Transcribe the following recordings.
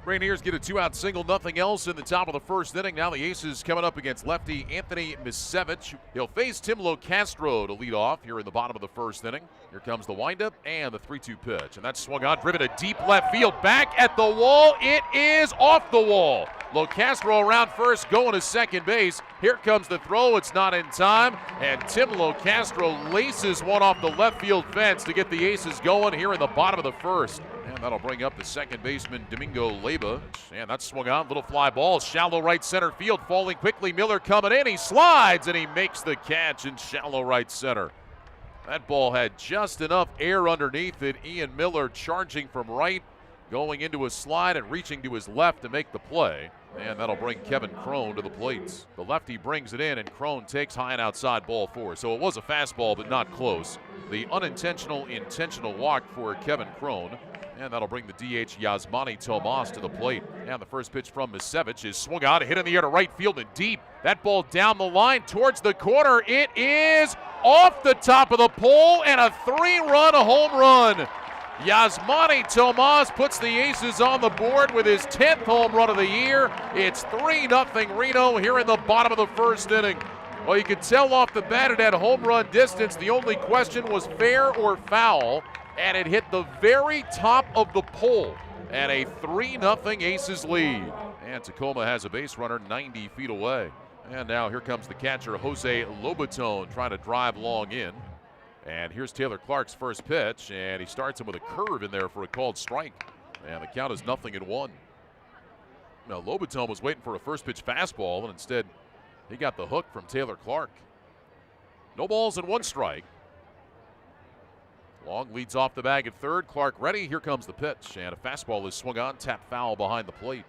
Rainiers get a 2-out single, nothing else in the top of the first inning. Now the Aces coming up against lefty Anthony Misevich. He'll face Tim Locastro to lead off here in the bottom of the first inning. Here comes the windup and the 3-2 pitch. And that's swung on, driven to deep left field. Back at the wall. It is off the wall. Locastro around first, going to second base. Here comes the throw. It's not in time. And Tim Locastro laces one off the left field fence to get the Aces going here in the bottom of the first. And that'll bring up the second baseman, Domingo Leyba. And that's swung on. Little fly ball. Shallow right center field. Falling quickly. Miller coming in. He slides and he makes the catch in shallow right center. That ball had just enough air underneath it. Ian Miller charging from right, going into a slide and reaching to his left to make the play. And that'll bring Kevin Crone to the plate. The lefty brings it in, and Crone takes high and outside, ball 4. So it was a fastball, but not close. The unintentional, intentional walk for Kevin Crone. And that'll bring the DH Yasmany Tomás to the plate. And the first pitch from Misevich is swung out, hit in the air to right field and deep. That ball down the line towards the corner. It is off the top of the pole and a 3-run home run. Yasmany Tomás puts the Aces on the board with his 10th home run of the year. It's 3-0 Reno here in the bottom of the first inning. Well, you could tell off the bat it had home run distance. The only question was fair or foul, and it hit the very top of the pole. And a 3-0 Aces lead. And Tacoma has a base runner 90 feet away. And now here comes the catcher, Jose Lobaton, trying to drive long in. And here's Taylor Clark's first pitch, and he starts him with a curve in there for a called strike. And the count is 0-1. Now, Lobaton was waiting for a first pitch fastball, and instead he got the hook from Taylor Clark. No balls and 1 strike. Long leads off the bag at third. Clark ready. Here comes the pitch, and a fastball is swung on, tapped foul behind the plate.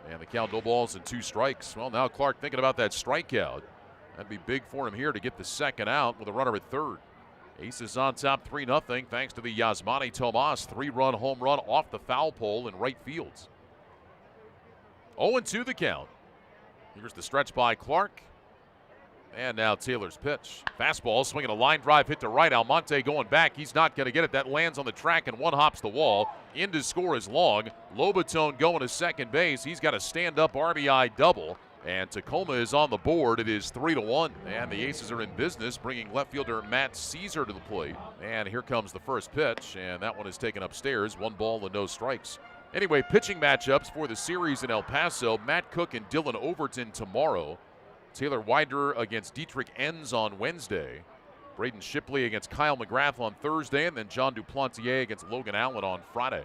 And the count, no balls and 2 strikes. Well, now Clark thinking about that strikeout. That'd be big for him here to get the second out with a runner at third. Aces on top 3-0 thanks to the Yasmany Tomás 3-run home run off the foul pole in right field. 0-2 the count. Here's the stretch by Clark. And now Taylor's pitch. Fastball swinging a line drive hit to right. Almonte going back. He's not going to get it. That lands on the track and one hops the wall. In to score is Long. Lobaton going to second base. He's got a stand-up RBI double. And Tacoma is on the board. It is 3-1. And the Aces are in business, bringing left fielder Matt Caesar to the plate. And here comes the first pitch. And that one is taken upstairs. 1 ball and no strikes. Anyway, pitching matchups for the series in El Paso. Matt Cook and Dylan Overton tomorrow. Taylor Widener against Dietrich Enns on Wednesday. Braden Shipley against Kyle McGrath on Thursday. And then John Duplantier against Logan Allen on Friday.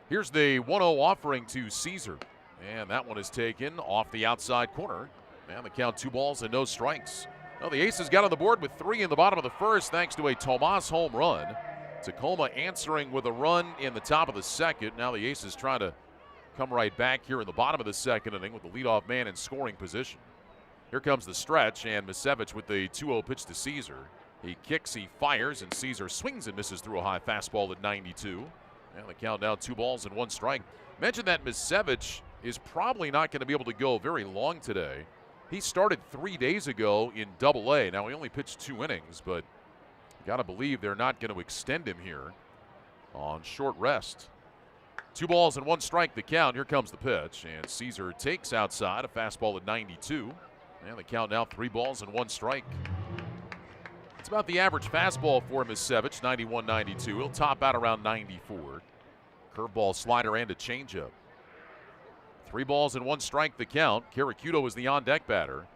Here's the 1-0 offering to Caesar. And that one is taken off the outside corner. And the count 2 balls and no strikes. Well, the Aces got on the board with 3 in the bottom of the first thanks to a Tomás home run. Tacoma answering with a run in the top of the second. Now the Aces trying to come right back here in the bottom of the second inning with the leadoff man in scoring position. Here comes the stretch, and Misevich with the 2-0 pitch to Caesar. He kicks, he fires, and Caesar swings and misses through a high fastball at 92. And the count now 2 balls and 1 strike. Mentioned that Misevich is probably not going to be able to go very long today. He started 3 days ago in Double-A. Now, he only pitched 2 innings, but you got to believe they're not going to extend him here on short rest. 2 balls and 1 strike the count. Here comes the pitch, and Caesar takes outside a fastball at 92. And the count now 3 balls and 1 strike. It's about the average fastball for Misevich, 91-92. He'll top out around 94. Curveball, slider, and a changeup. 3 balls and 1 strike the count. Karakudo is the on-deck batter.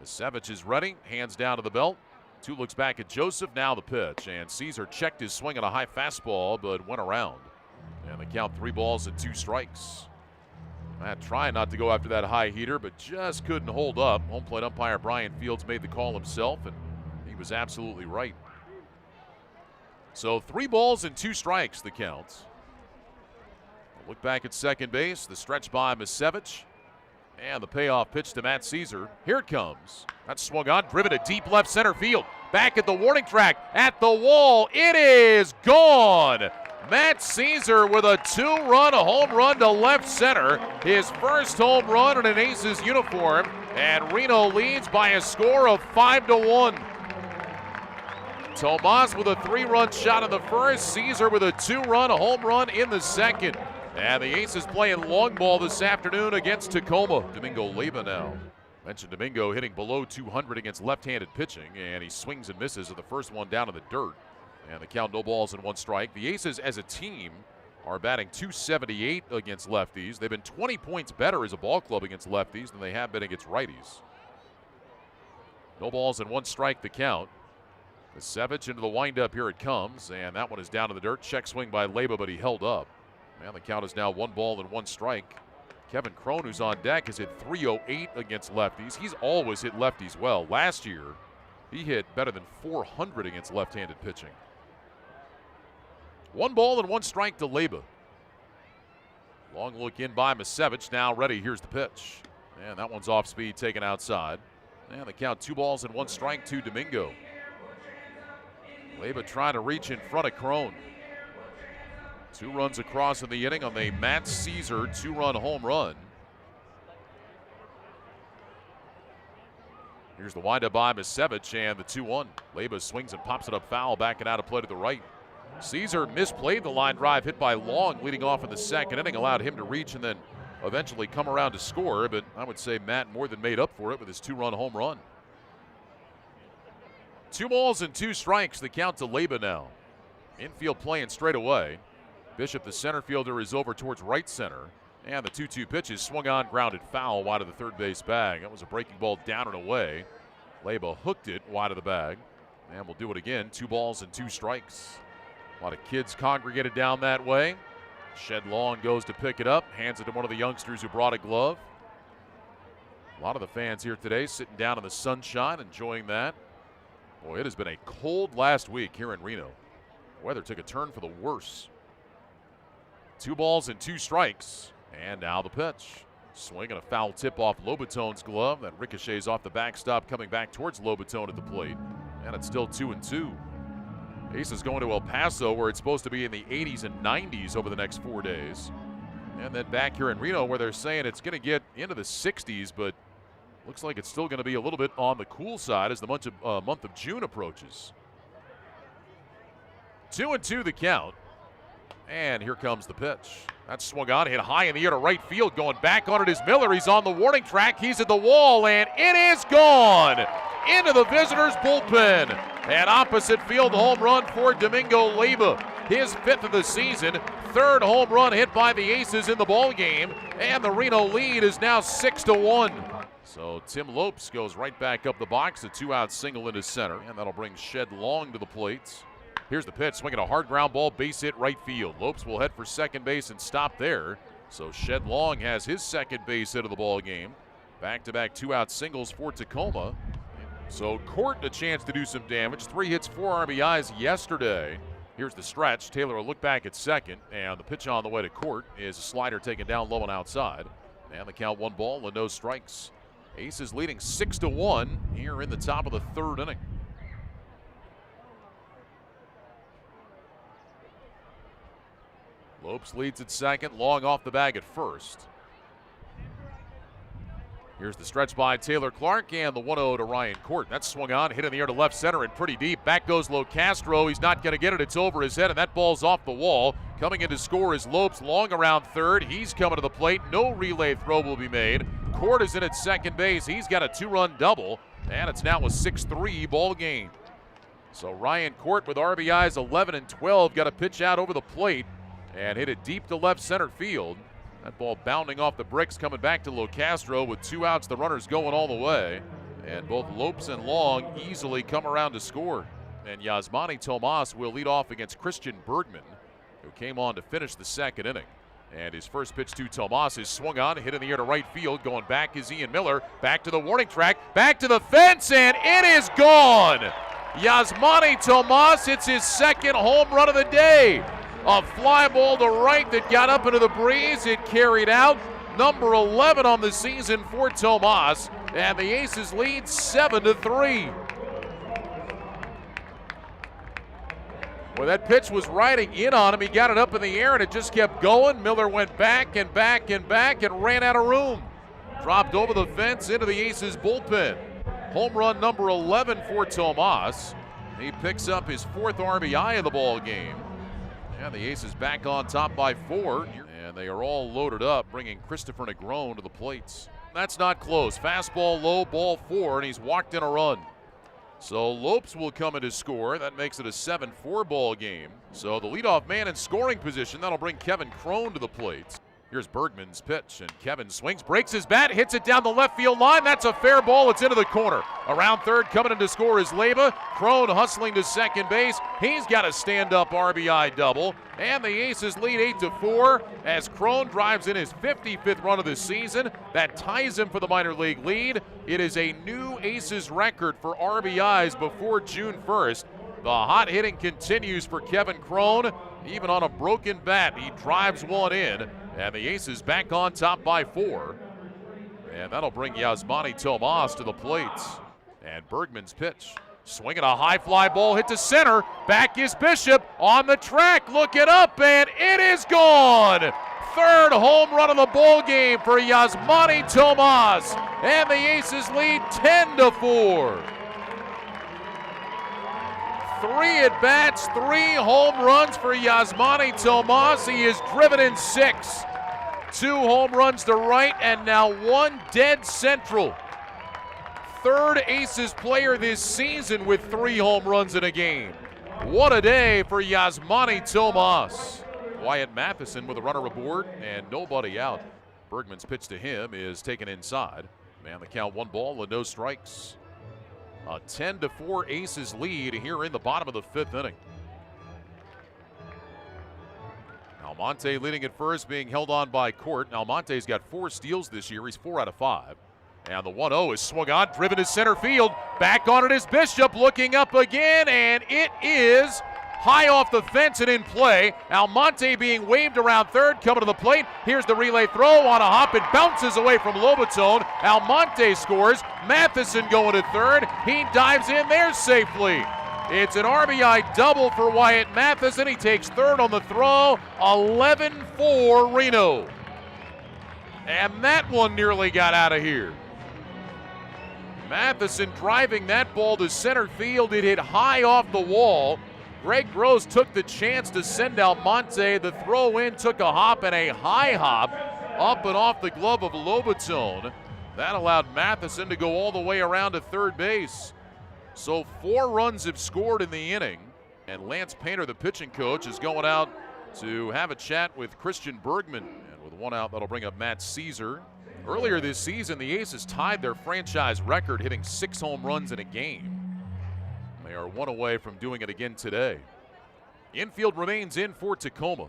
Misevich is ready, hands down to the belt. 2 looks back at Joseph, now the pitch. And Caesar checked his swing on a high fastball, but went around. And the count 3 balls and 2 strikes. Matt trying not to go after that high heater, but just couldn't hold up. Home plate umpire Brian Fields made the call himself, and he was absolutely right. So 3 balls and 2 strikes the count. Look back at second base, the stretch by Misevich, and the payoff pitch to Matt Caesar. Here it comes. That's swung on, driven to deep left center field. Back at the warning track, at the wall, it is gone. Matt Caesar with a 2-run home run to left center. His first home run in an Aces uniform, and Reno leads by a score of 5-1. Tomás with a 3-run shot in the first, Caesar with a 2-run home run in the second. And the Aces playing long ball this afternoon against Tacoma. Domingo Leyva now. Mentioned Domingo hitting below 200 against left-handed pitching, and he swings and misses with the first one down in the dirt. And the count, no balls and 1 strike. The Aces as a team are batting .278 against lefties. They've been 20 points better as a ball club against lefties than they have been against righties. No balls and 1 strike the count. Savage into the windup, here it comes, and that one is down to the dirt. Check swing by Leyva, but he held up. And the count is now 1 ball and 1 strike. Kevin Crone, who's on deck, has hit .308 against lefties. He's always hit lefties well. Last year, he hit better than .400 against left-handed pitching. 1 ball and 1 strike to Leyva. Long look in by Misevich, now ready. Here's the pitch. And that one's off speed, taken outside. And the count, 2 balls and 1 strike to Domingo. Leyva trying to reach in front of Crone. 2 runs across in the inning on the Matt Caesar 2-run home run. Here's the windup by Misevich and the 2-1. Leyva swings and pops it up foul, backing out of play to the right. Caesar misplayed the line drive hit by Long leading off in the second inning, allowed him to reach and then eventually come around to score, but I would say Matt more than made up for it with his 2-run home run. 2 balls and 2 strikes, the count to Leyva now. Infield playing straight away. Bishop, the center fielder, is over towards right center. And the 2-2 pitch is swung on, grounded foul wide of the third base bag. That was a breaking ball down and away. Leyva hooked it wide of the bag. And we'll do it again. 2 balls and 2 strikes. A lot of kids congregated down that way. Shed Long goes to pick it up, hands it to one of the youngsters who brought a glove. A lot of the fans here today sitting down in the sunshine, enjoying that. Boy, it has been a cold last week here in Reno. Weather took a turn for the worse. 2 balls and 2 strikes. And now the pitch. Swing and a foul tip off Lobitone's glove. That ricochets off the backstop, coming back towards Lobitone at the plate. And it's still 2-2. Aces going to El Paso, where it's supposed to be in the 80s and 90s over the next 4 days. And then back here in Reno, where they're saying it's going to get into the 60s, but looks like it's still going to be a little bit on the cool side as the month of June approaches. 2-2 the count. And here comes the pitch. That's swung on, hit high in the air to right field. Going back on it is Miller. He's on the warning track. He's at the wall, and it is gone into the visitors' bullpen. An opposite field home run for Domingo Leyva. His 5th of the season. 3rd home run hit by the Aces in the ball game. And the Reno lead is now 6-1. So Tim Lopes goes right back up the box. A 2-out single into center. And that'll bring Shed Long to the plate. Here's the pitch, swinging a hard ground ball, base hit right field. Lopes will head for second base and stop there. So Shed Long has his 2nd base hit of the ball game. Back-to-back 2-out singles for Tacoma. So Court a chance to do some damage. 3 hits, 4 RBIs yesterday. Here's the stretch. Taylor will look back at second, and the pitch on the way to Court is a slider taken down low and outside. And the count 1 ball and no strikes. Aces leading 6-1 here in the top of the 3rd inning. Lopes leads at second, Long off the bag at first. Here's the stretch by Taylor Clark and the 1-0 to Ryan Court. That's swung on, hit in the air to left center and pretty deep. Back goes Locastro. He's not going to get it. It's over his head, and that ball's off the wall. Coming in to score is Lopes, Long around third. He's coming to the plate. No relay throw will be made. Court is in at second base. He's got a 2-run double, and it's now a 6-3 ball game. So Ryan Court with RBIs 11 and 12 got a pitch out over the plate and hit it deep to left center field. That ball bounding off the bricks, coming back to Locastro with 2 outs, the runners going all the way. And both Lopes and Long easily come around to score. And Yasmany Tomás will lead off against Christian Bergman, who came on to finish the 2nd inning. And his first pitch to Tomás is swung on, hit in the air to right field. Going back is Ian Miller. Back to the warning track, back to the fence, and it is gone. Yasmany Tomás hits his 2nd home run of the day. A fly ball to right that got up into the breeze. It carried out. Number 11 on the season for Tomás. And the Aces lead 7-3. Well, that pitch was riding in on him. He got it up in the air and it just kept going. Miller went back and back and back and ran out of room. Dropped over the fence into the Aces bullpen. Home run number 11 for Tomás. He picks up his 4th RBI of the ball game. And the Aces back on top by 4. And they are all loaded up, bringing Christopher Negron to the plates. That's not close. Fastball low, ball 4, and he's walked in a run. So Lopes will come in to score. That makes it a 7-4 ball game. So the leadoff man in scoring position, that'll bring Kevin Crone to the plate. Here's Bergman's pitch, and Kevin swings, breaks his bat, hits it down the left field line. That's a fair ball. It's into the corner. Around third, coming in to score is Leyba. Crone hustling to second base. He's got a stand-up RBI double. And the Aces lead 8-4 as Crone drives in his 55th run of the season. That ties him for the minor league lead. It is a new Aces record for RBIs before June 1st. The hot hitting continues for Kevin Crone. Even on a broken bat, he drives one in. And the Aces back on top by 4. And that'll bring Yasmany Tomás to the plate. And Bergman's pitch. Swinging a high fly ball, hit to center. Back is Bishop on the track. Look it up, and it is gone. Third home run of the ball game for Yasmany Tomás. And the Aces lead 10-4. 3 at-bats, 3 home runs for Yasmany Tomás. He is driven in 6. 2 home runs to right and now 1 dead central. Third Aces player this season with 3 home runs in a game. What a day for Yasmany Tomás. Wyatt Matheson with a runner aboard and nobody out. Bergman's pitch to him is taken inside. Man, the count 1 ball and no strikes. A 10-4 Aces lead here in the bottom of the 5th inning. Almonte leading at first, being held on by Court. Almonte's got 4 steals this year. He's 4 out of 5. And the 1-0 is swung on, driven to center field. Back on it is Bishop, looking up again, and it is high off the fence and in play. Almonte being waved around third, coming to the plate. Here's the relay throw on a hop. It bounces away from Lobatone. Almonte scores. Matheson going to third. He dives in there safely. It's an RBI double for Wyatt Matheson. He takes third on the throw. 11-4 Reno. And that one nearly got out of here. Matheson driving that ball to center field. It hit high off the wall. Greg Gross took the chance to send Almonte. The throw in took a hop and a high hop up and off the glove of Lobatone. That allowed Matheson to go all the way around to third base. So 4 runs have scored in the inning. And Lance Painter, the pitching coach, is going out to have a chat with Christian Bergman. And with 1 out, that'll bring up Matt Caesar. Earlier this season, the Aces tied their franchise record, hitting 6 home runs in a game. They are 1 away from doing it again today. Infield remains in for Tacoma.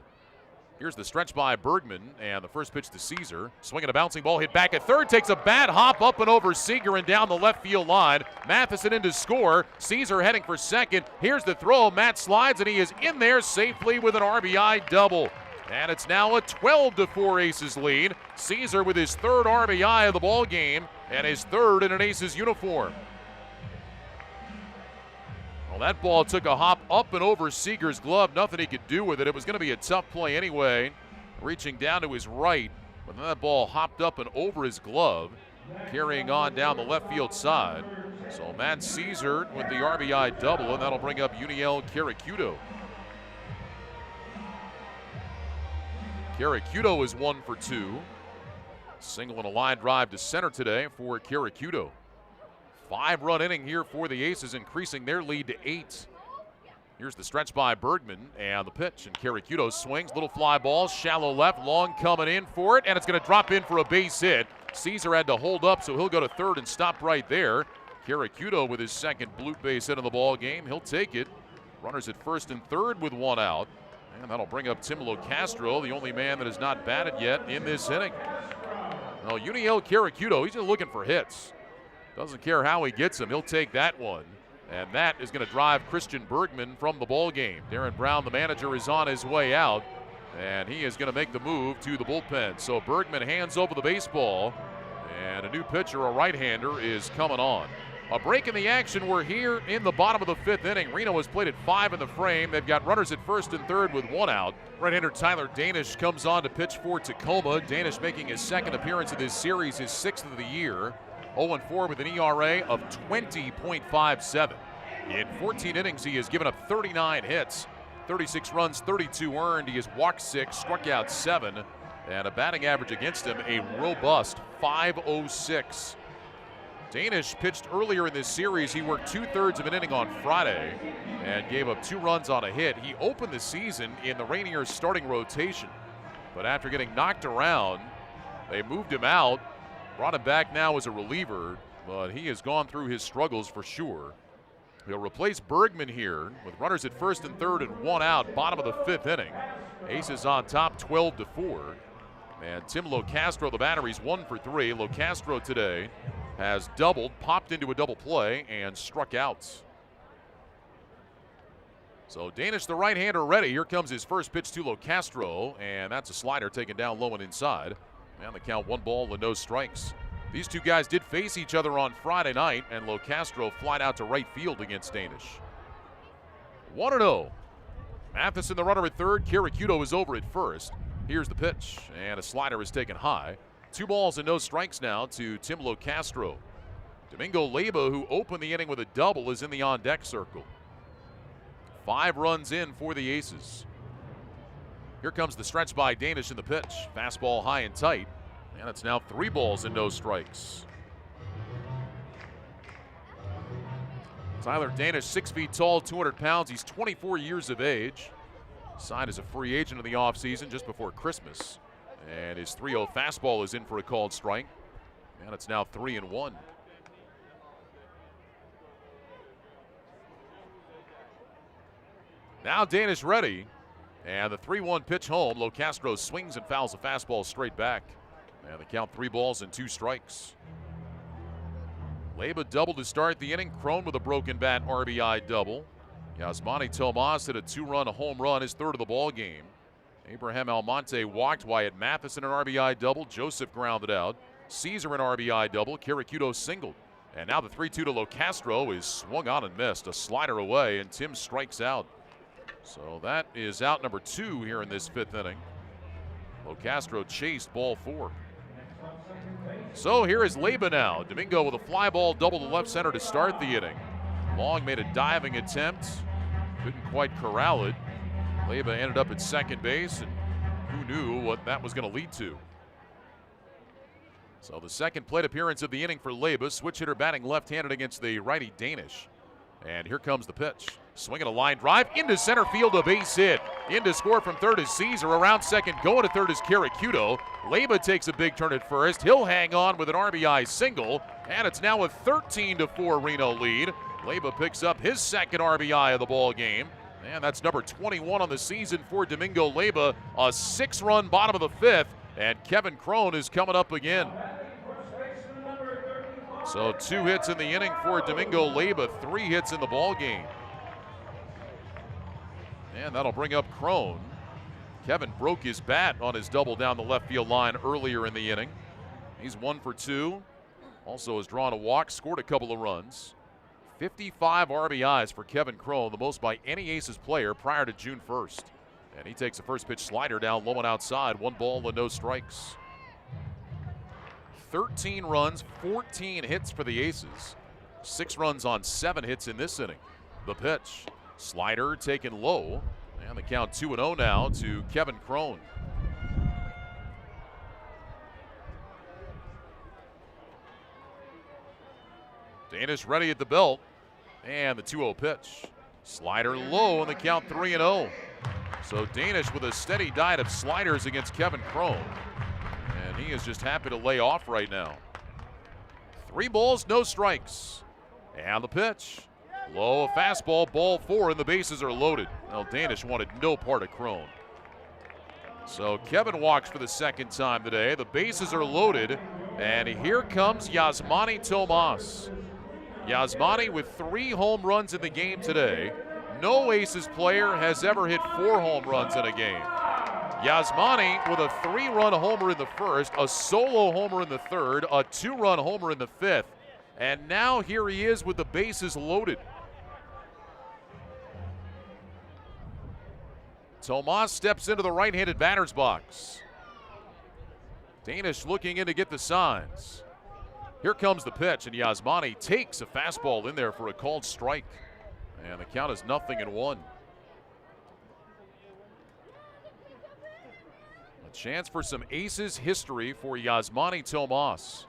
Here's the stretch by Bergman, and the first pitch to Caesar. Swinging a bouncing ball, hit back at third, takes a bad hop up and over Seager and down the left field line. Matheson in to score. Caesar heading for second. Here's the throw. Matt slides, and he is in there safely with an RBI double. And it's now a 12-4 Aces lead. Caesar with his 3rd RBI of the ball game and his 3rd in an Aces uniform. Well, that ball took a hop up and over Seager's glove. Nothing he could do with it. It was going to be a tough play anyway. Reaching down to his right, but then that ball hopped up and over his glove, carrying on down the left field side. So Matt Caesar with the RBI double, and that'll bring up Uniel Caracuto. Caracuto is 1 for 2. Single and a line drive to center today for Caracuto. 5-run inning here for the Aces, increasing their lead to 8. Here's the stretch by Bergman and the pitch, and Caracuto swings, little fly ball, shallow left, long coming in for it, and it's going to drop in for a base hit. Caesar had to hold up, so he'll go to third and stop right there. Caracuto with his 2nd blue base hit of the ball game. He'll take it. Runners at first and third with 1 out. And that'll bring up Tim Locastro, the only man that has not batted yet in this inning. Now, Uniel Caracuto, he's just looking for hits. Doesn't care how he gets them. He'll take that one. And that is going to drive Christian Bergman from the ball game. Darren Brown, the manager, is on his way out. And he is going to make the move to the bullpen. So Bergman hands over the baseball. And a new pitcher, a right-hander, is coming on. A break in the action. We're here in the bottom of the 5th inning. Reno has played at 5 in the frame. They've got runners at first and third with 1 out. Right-hander Tyler Danish comes on to pitch for Tacoma. Danish making his 2nd appearance of this series, his 6th of the year. 0-4 with an ERA of 20.57. In 14 innings, he has given up 39 hits, 36 runs, 32 earned. He has walked 6, struck out 7, And a batting average against him, a robust .506. Danish pitched earlier in this series. He worked 2/3 of an inning on Friday and gave up 2 runs on a hit. He opened the season in the Rainiers' starting rotation. But after getting knocked around, they moved him out, brought him back now as a reliever, but he has gone through his struggles for sure. He'll replace Bergman here with runners at first and third and 1 out, bottom of the 5th inning. Aces on top 12-4. And Tim Locastro, the batter, he's 1 for 3. Locastro today has doubled, popped into a double play, and struck out. So Danish, the right-hander, ready. Here comes his first pitch to Locastro, and that's a slider taken down low and inside. And the count 1 ball and no strikes. These two guys did face each other on Friday night, and Locastro flied out to right field against Danish. 1-0. Matheson, the runner at third. Kiricuto is over at first. Here's the pitch, and a slider is taken high. 2 balls and no strikes now to Tim Locastro. Domingo Leyba, who opened the inning with a double, is in the on-deck circle. 5 runs in for the Aces. Here comes the stretch by Danish in the pitch. Fastball high and tight, and it's now 3 balls and no strikes. Tyler Danish, 6 feet tall, 200 pounds. He's 24 years of age. Signed as a free agent in the offseason just before Christmas. And his 3-0 fastball is in for a called strike. And it's now 3-1. Now Danish ready. And the 3-1 pitch home. Locastro swings and fouls a fastball straight back. And the count 3 balls and 2 strikes. Leyba doubled to start the inning. Crone with a broken bat RBI double. Yasmany Tomás hit a 2-run home run, his 3rd of the ball game. Abraham Almonte walked. Wyatt Matheson an RBI double. Joseph grounded out. Caesar an RBI double. Kiricuto singled. And now the 3-2 to Locastro is swung on and missed. A slider away, and Tim strikes out. So that is out number 2 here in this 5th inning. Locastro chased ball 4. So here is Leyba now. Domingo with a fly ball double to left center to start the inning. Long made a diving attempt. Couldn't quite corral it. Leyba ended up at second base, and who knew what that was going to lead to. So the second plate appearance of the inning for Leyba. Switch hitter batting left-handed against the righty Danish. And here comes the pitch. Swinging a line drive into center field, a base hit. In to score from third is Caesar. Around second, going to third is Kiricuto. Leyba takes a big turn at first. He'll hang on with an RBI single. And it's now a 13-4 Reno lead. Leyba picks up his 2nd RBI of the ball game. And that's number 21 on the season for Domingo Leyba. A 6-run bottom of the 5th. And Kevin Crone is coming up again. So 2 hits in the inning for Domingo Leyba, 3 hits in the ball game. And that'll bring up Crone. Kevin broke his bat on his double down the left field line earlier in the inning. He's 1 for 2. Also has drawn a walk, scored a couple of runs. 55 RBIs for Kevin Crone, the most by any Aces player prior to June 1st. And he takes the first pitch slider down low and outside. 1 ball and no strikes. 13 runs, 14 hits for the Aces. 6 runs on 7 hits in this inning. The pitch. Slider taken low. And the count 2-0 now to Kevin Crone. Danish ready at the belt. And the 2-0 pitch. Slider low and the count 3-0. So Danish with a steady diet of sliders against Kevin Crone. And he is just happy to lay off right now. 3 balls, no strikes. And the pitch. Low, a fastball, ball 4, and the bases are loaded. Well, Danish wanted no part of Crone. So Kevin walks for the 2nd time today. The bases are loaded. And here comes Yasmany Tomás. Yasmany with 3 home runs in the game today. No Aces player has ever hit 4 home runs in a game. Yasmany with a 3-run homer in the 1st, a solo homer in the 3rd, a 2-run homer in the 5th, and now here he is with the bases loaded. Tomás steps into the right-handed batter's box. Danish looking in to get the signs. Here comes the pitch, and Yasmany takes a fastball in there for a called strike. And the count is 0-1. chance for some aces history for Yasmany Tomás.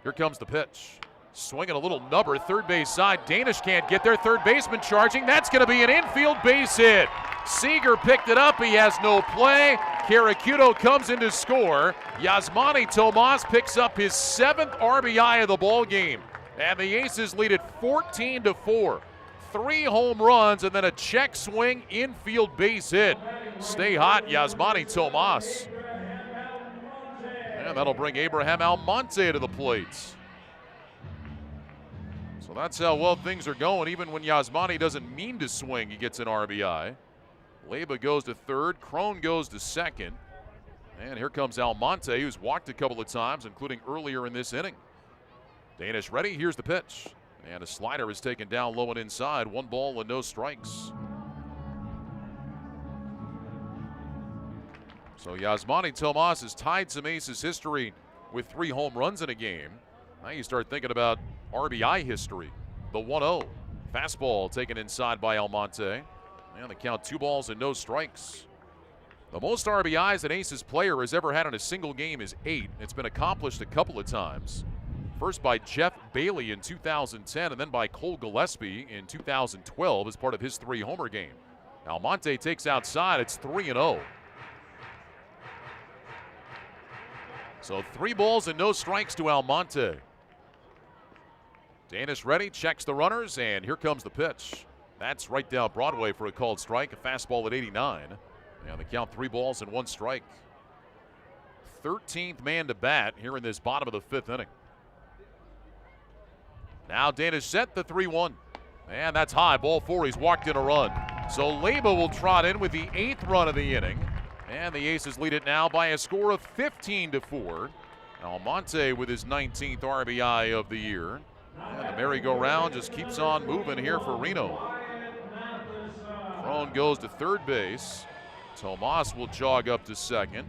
Here comes the pitch. Swinging a little nubber, third base side. Danish can't get there. Third baseman charging. That's going to be an infield base hit. Seager picked it up. He has no play. Karakudo comes in to score. Yasmany Tomás picks up his 7th RBI of the ball game. And the Aces lead it 14-4. 3 home runs and then a check swing infield base hit. Stay hot, Yasmany Tomás. And that'll bring Abraham Almonte to the plate. So that's how well things are going. Even when Yasmany doesn't mean to swing, he gets an RBI. Leyba goes to third. Crone goes to second. And here comes Almonte, who's walked a couple of times, including earlier in this inning. Danish ready. Here's the pitch. And a slider is taken down low and inside. 1 ball and no strikes. So Yasmany Tomás has tied some Aces history with 3 home runs in a game. Now you start thinking about RBI history. The 1-0. Fastball taken inside by Almonte. And the count 2 balls and no strikes. The most RBIs an Aces player has ever had in a single game is 8. It's been accomplished a couple of times. First by Jeff Bailey in 2010 and then by Cole Gillespie in 2012 as part of his 3-homer game. Almonte takes outside. It's 3-0. So 3 balls and no strikes to Almonte. Danish ready, checks the runners, and here comes the pitch. That's right down Broadway for a called strike, a fastball at 89. And the count 3 balls and 1 strike. 13th man to bat here in this bottom of the 5th inning. Now Danish set the 3-1. And that's high, ball 4, he's walked in a run. So Leyba will trot in with the 8th run of the inning. And the Aces lead it now by a score of 15-4. Almonte with his 19th RBI of the year. And the merry-go-round just keeps on moving here for Reno. Crone goes to third base. Tomás will jog up to second.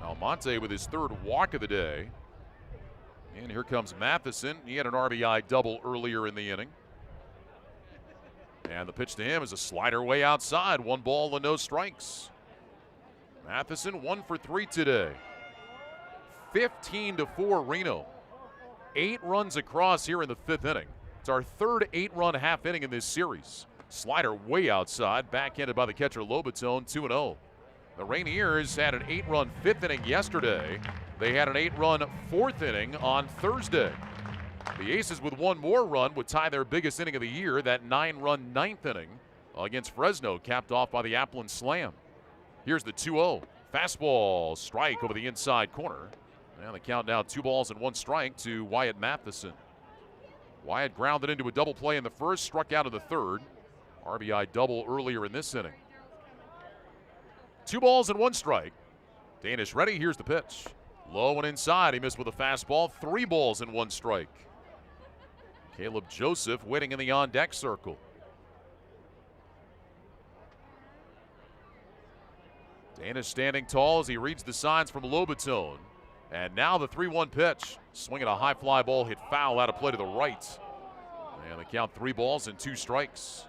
Almonte with his 3rd walk of the day. And here comes Matheson. He had an RBI double earlier in the inning. And the pitch to him is a slider way outside. 1 ball and no strikes. Matheson 1 for 3 today. 15-4 Reno. 8 runs across here in the 5th inning. It's our 3rd 8-run half inning in this series. Slider way outside, backhanded by the catcher Lobaton, 2-0. The Rainiers had an 8-run 5th inning yesterday. They had an 8-run 4th inning on Thursday. The Aces with 1 more run would tie their biggest inning of the year, that 9-run 9th inning against Fresno, capped off by the Applin Slam. Here's the 2-0. Fastball, strike over the inside corner. And the count now 2 balls and 1 strike to Wyatt Matheson. Wyatt grounded into a double play in the 1st, struck out in the 3rd. RBI double earlier in this inning. 2 balls and 1 strike. Danish ready, here's the pitch. Low and inside, he missed with a fastball. 3 balls and 1 strike. Caleb Joseph waiting in the on-deck circle. Danish standing tall as he reads the signs from Lobaton. And now the 3-1 pitch. Swinging a high fly ball, hit foul out of play to the right. And the count 3 balls and 2 strikes.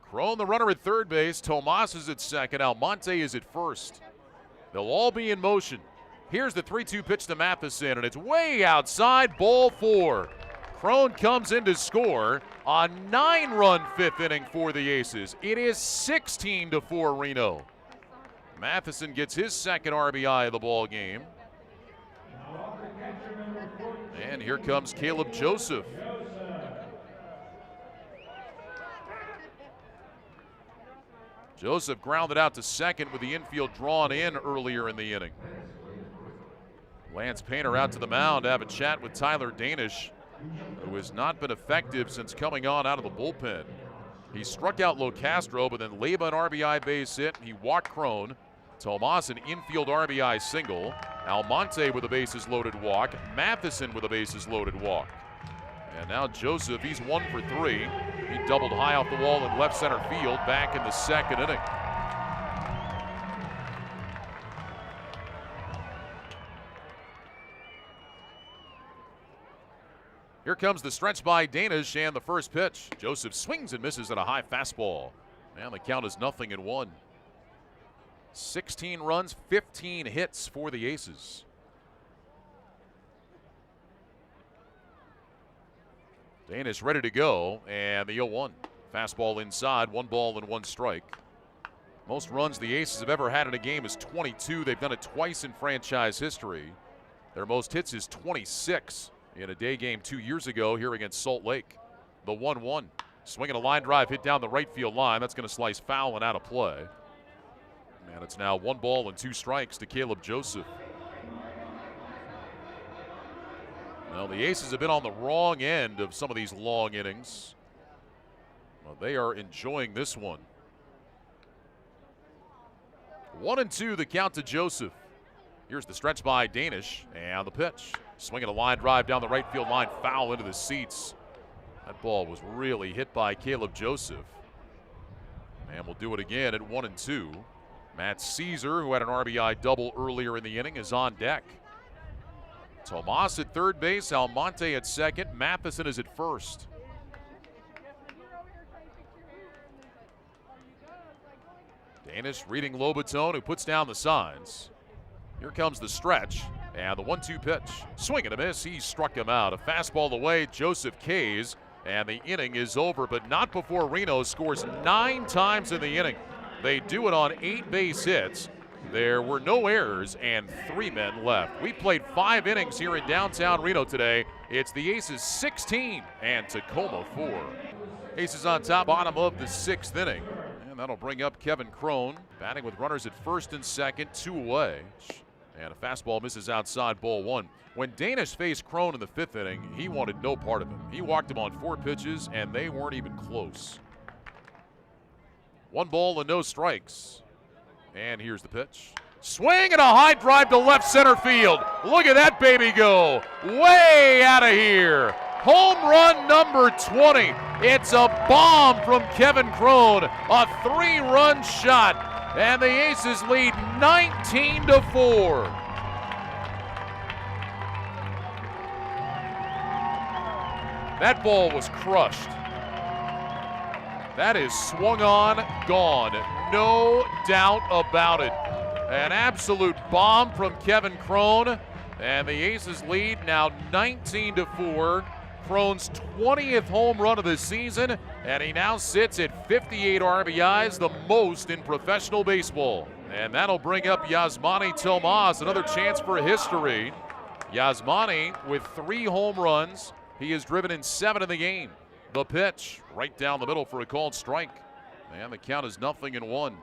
Crone, the runner at third base. Tomás is at second. Almonte is at first. They'll all be in motion. Here's the 3-2 pitch to Matheson, and it's way outside, ball 4. Crone comes in to score a 9-run 5th inning for the Aces. It is 16-4 Reno. Matheson gets his 2nd RBI of the ball game. And here comes Caleb Joseph. Joseph grounded out to second with the infield drawn in earlier in the inning. Lance Painter out to the mound to have a chat with Tyler Danish, who has not been effective since coming on out of the bullpen. He struck out Locastro, but then Leyba an RBI base hit. He walked Crone. Tomás an infield RBI single. Almonte with a bases loaded walk. Matheson with a bases loaded walk. And now Joseph, he's 1 for 3. He doubled high off the wall in left center field back in the 2nd inning. Here comes the stretch by Danish and the first pitch. Joseph swings and misses at a high fastball. And the count is 0-1. 16 runs, 15 hits for the Aces. Danish ready to go, and the 0-1. Fastball inside, 1 ball and 1 strike. Most runs the Aces have ever had in a game is 22. They've done it twice in franchise history. Their most hits is 26 in a day game 2 years ago here against Salt Lake. The 1-1. Swinging a line drive hit down the right field line. That's going to slice foul and out of play. And it's now 1 ball and 2 strikes to Caleb Joseph. Well, the Aces have been on the wrong end of some of these long innings. Well, they are enjoying this one. 1-2 the count to Joseph. Here's the stretch by Danish and the pitch. Swinging a line drive down the right field line, foul into the seats. That ball was really hit by Caleb Joseph. And we'll do it again at 1-2. Matt Caesar, who had an RBI double earlier in the inning, is on deck. Tomás at third base, Almonte at second, Matheson is at first. Danish reading Lobaton, who puts down the signs. Here comes the stretch, and the 1-2 pitch. Swing and a miss, he struck him out. A fastball away, Joseph Kays, and the inning is over, but not before Reno scores 9 times in the inning. They do it on 8 base hits. There were no errors and 3 men left. We played 5 innings here in downtown Reno today. It's the Aces 16 and Tacoma 4. Aces on top, bottom of the 6th inning. And that'll bring up Kevin Crone, batting with runners at first and second, 2 away. And a fastball misses outside, ball 1. When Danish faced Crone in the 5th inning, he wanted no part of him. He walked him on 4 pitches, and they weren't even close. 1 ball and no strikes. And here's the pitch. Swing and a high drive to left center field. Look at that baby go. Way out of here. Home run number 20. It's a bomb from Kevin Crone. A 3-run shot. And the Aces lead 19-4. That ball was crushed. That is swung on, gone. No doubt about it. An absolute bomb from Kevin Crone. And the Aces lead now 19-4. Crone's 20th home run of the season. And he now sits at 58 RBIs, the most in professional baseball. And that'll bring up Yasmany Tomás, another chance for history. Yasmany with 3 home runs. He has driven in 7 in the game. The pitch, right down the middle for a called strike. And the count is 0-1.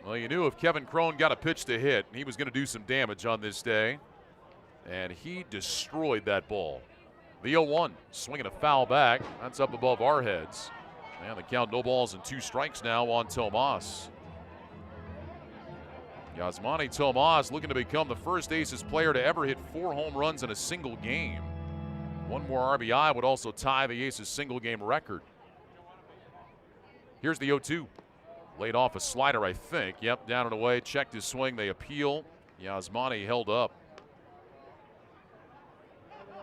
Well, you knew if Kevin Crone got a pitch to hit, he was going to do some damage on this day. And he destroyed that ball. The 0-1, swinging a foul back. That's up above our heads. And the count, no balls and 2 strikes now on Tomás. Yasmany Tomás looking to become the first Aces player to ever hit 4 home runs in a single game. 1 more RBI would also tie the Aces single game record. Here's the 0-2. Laid off a slider, I think. Yep, down and away. Checked his swing. They appeal. Yasmany held up.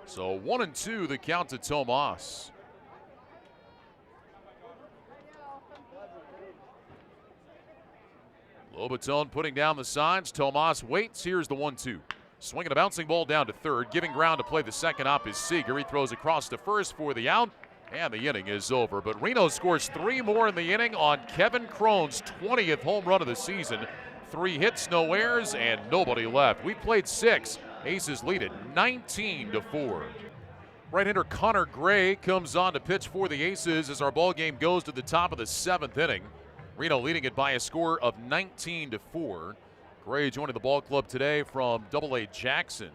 So 1-2 the count to Tomás. Lobaton putting down the signs. Tomás waits. Here's the 1-2. Swinging a bouncing ball down to third. Giving ground to play the second up is Seager. He throws across to first for the out. And the inning is over. But Reno scores 3 more in the inning on Kevin Crone's 20th home run of the season. 3 hits, no errors, and nobody left. We played 6. Aces lead at 19-4. Right-hander Connor Gray comes on to pitch for the Aces as our ball game goes to the top of the 7th inning. Reno leading it by a score of 19-4. Gray joining the ball club today from AA Jackson,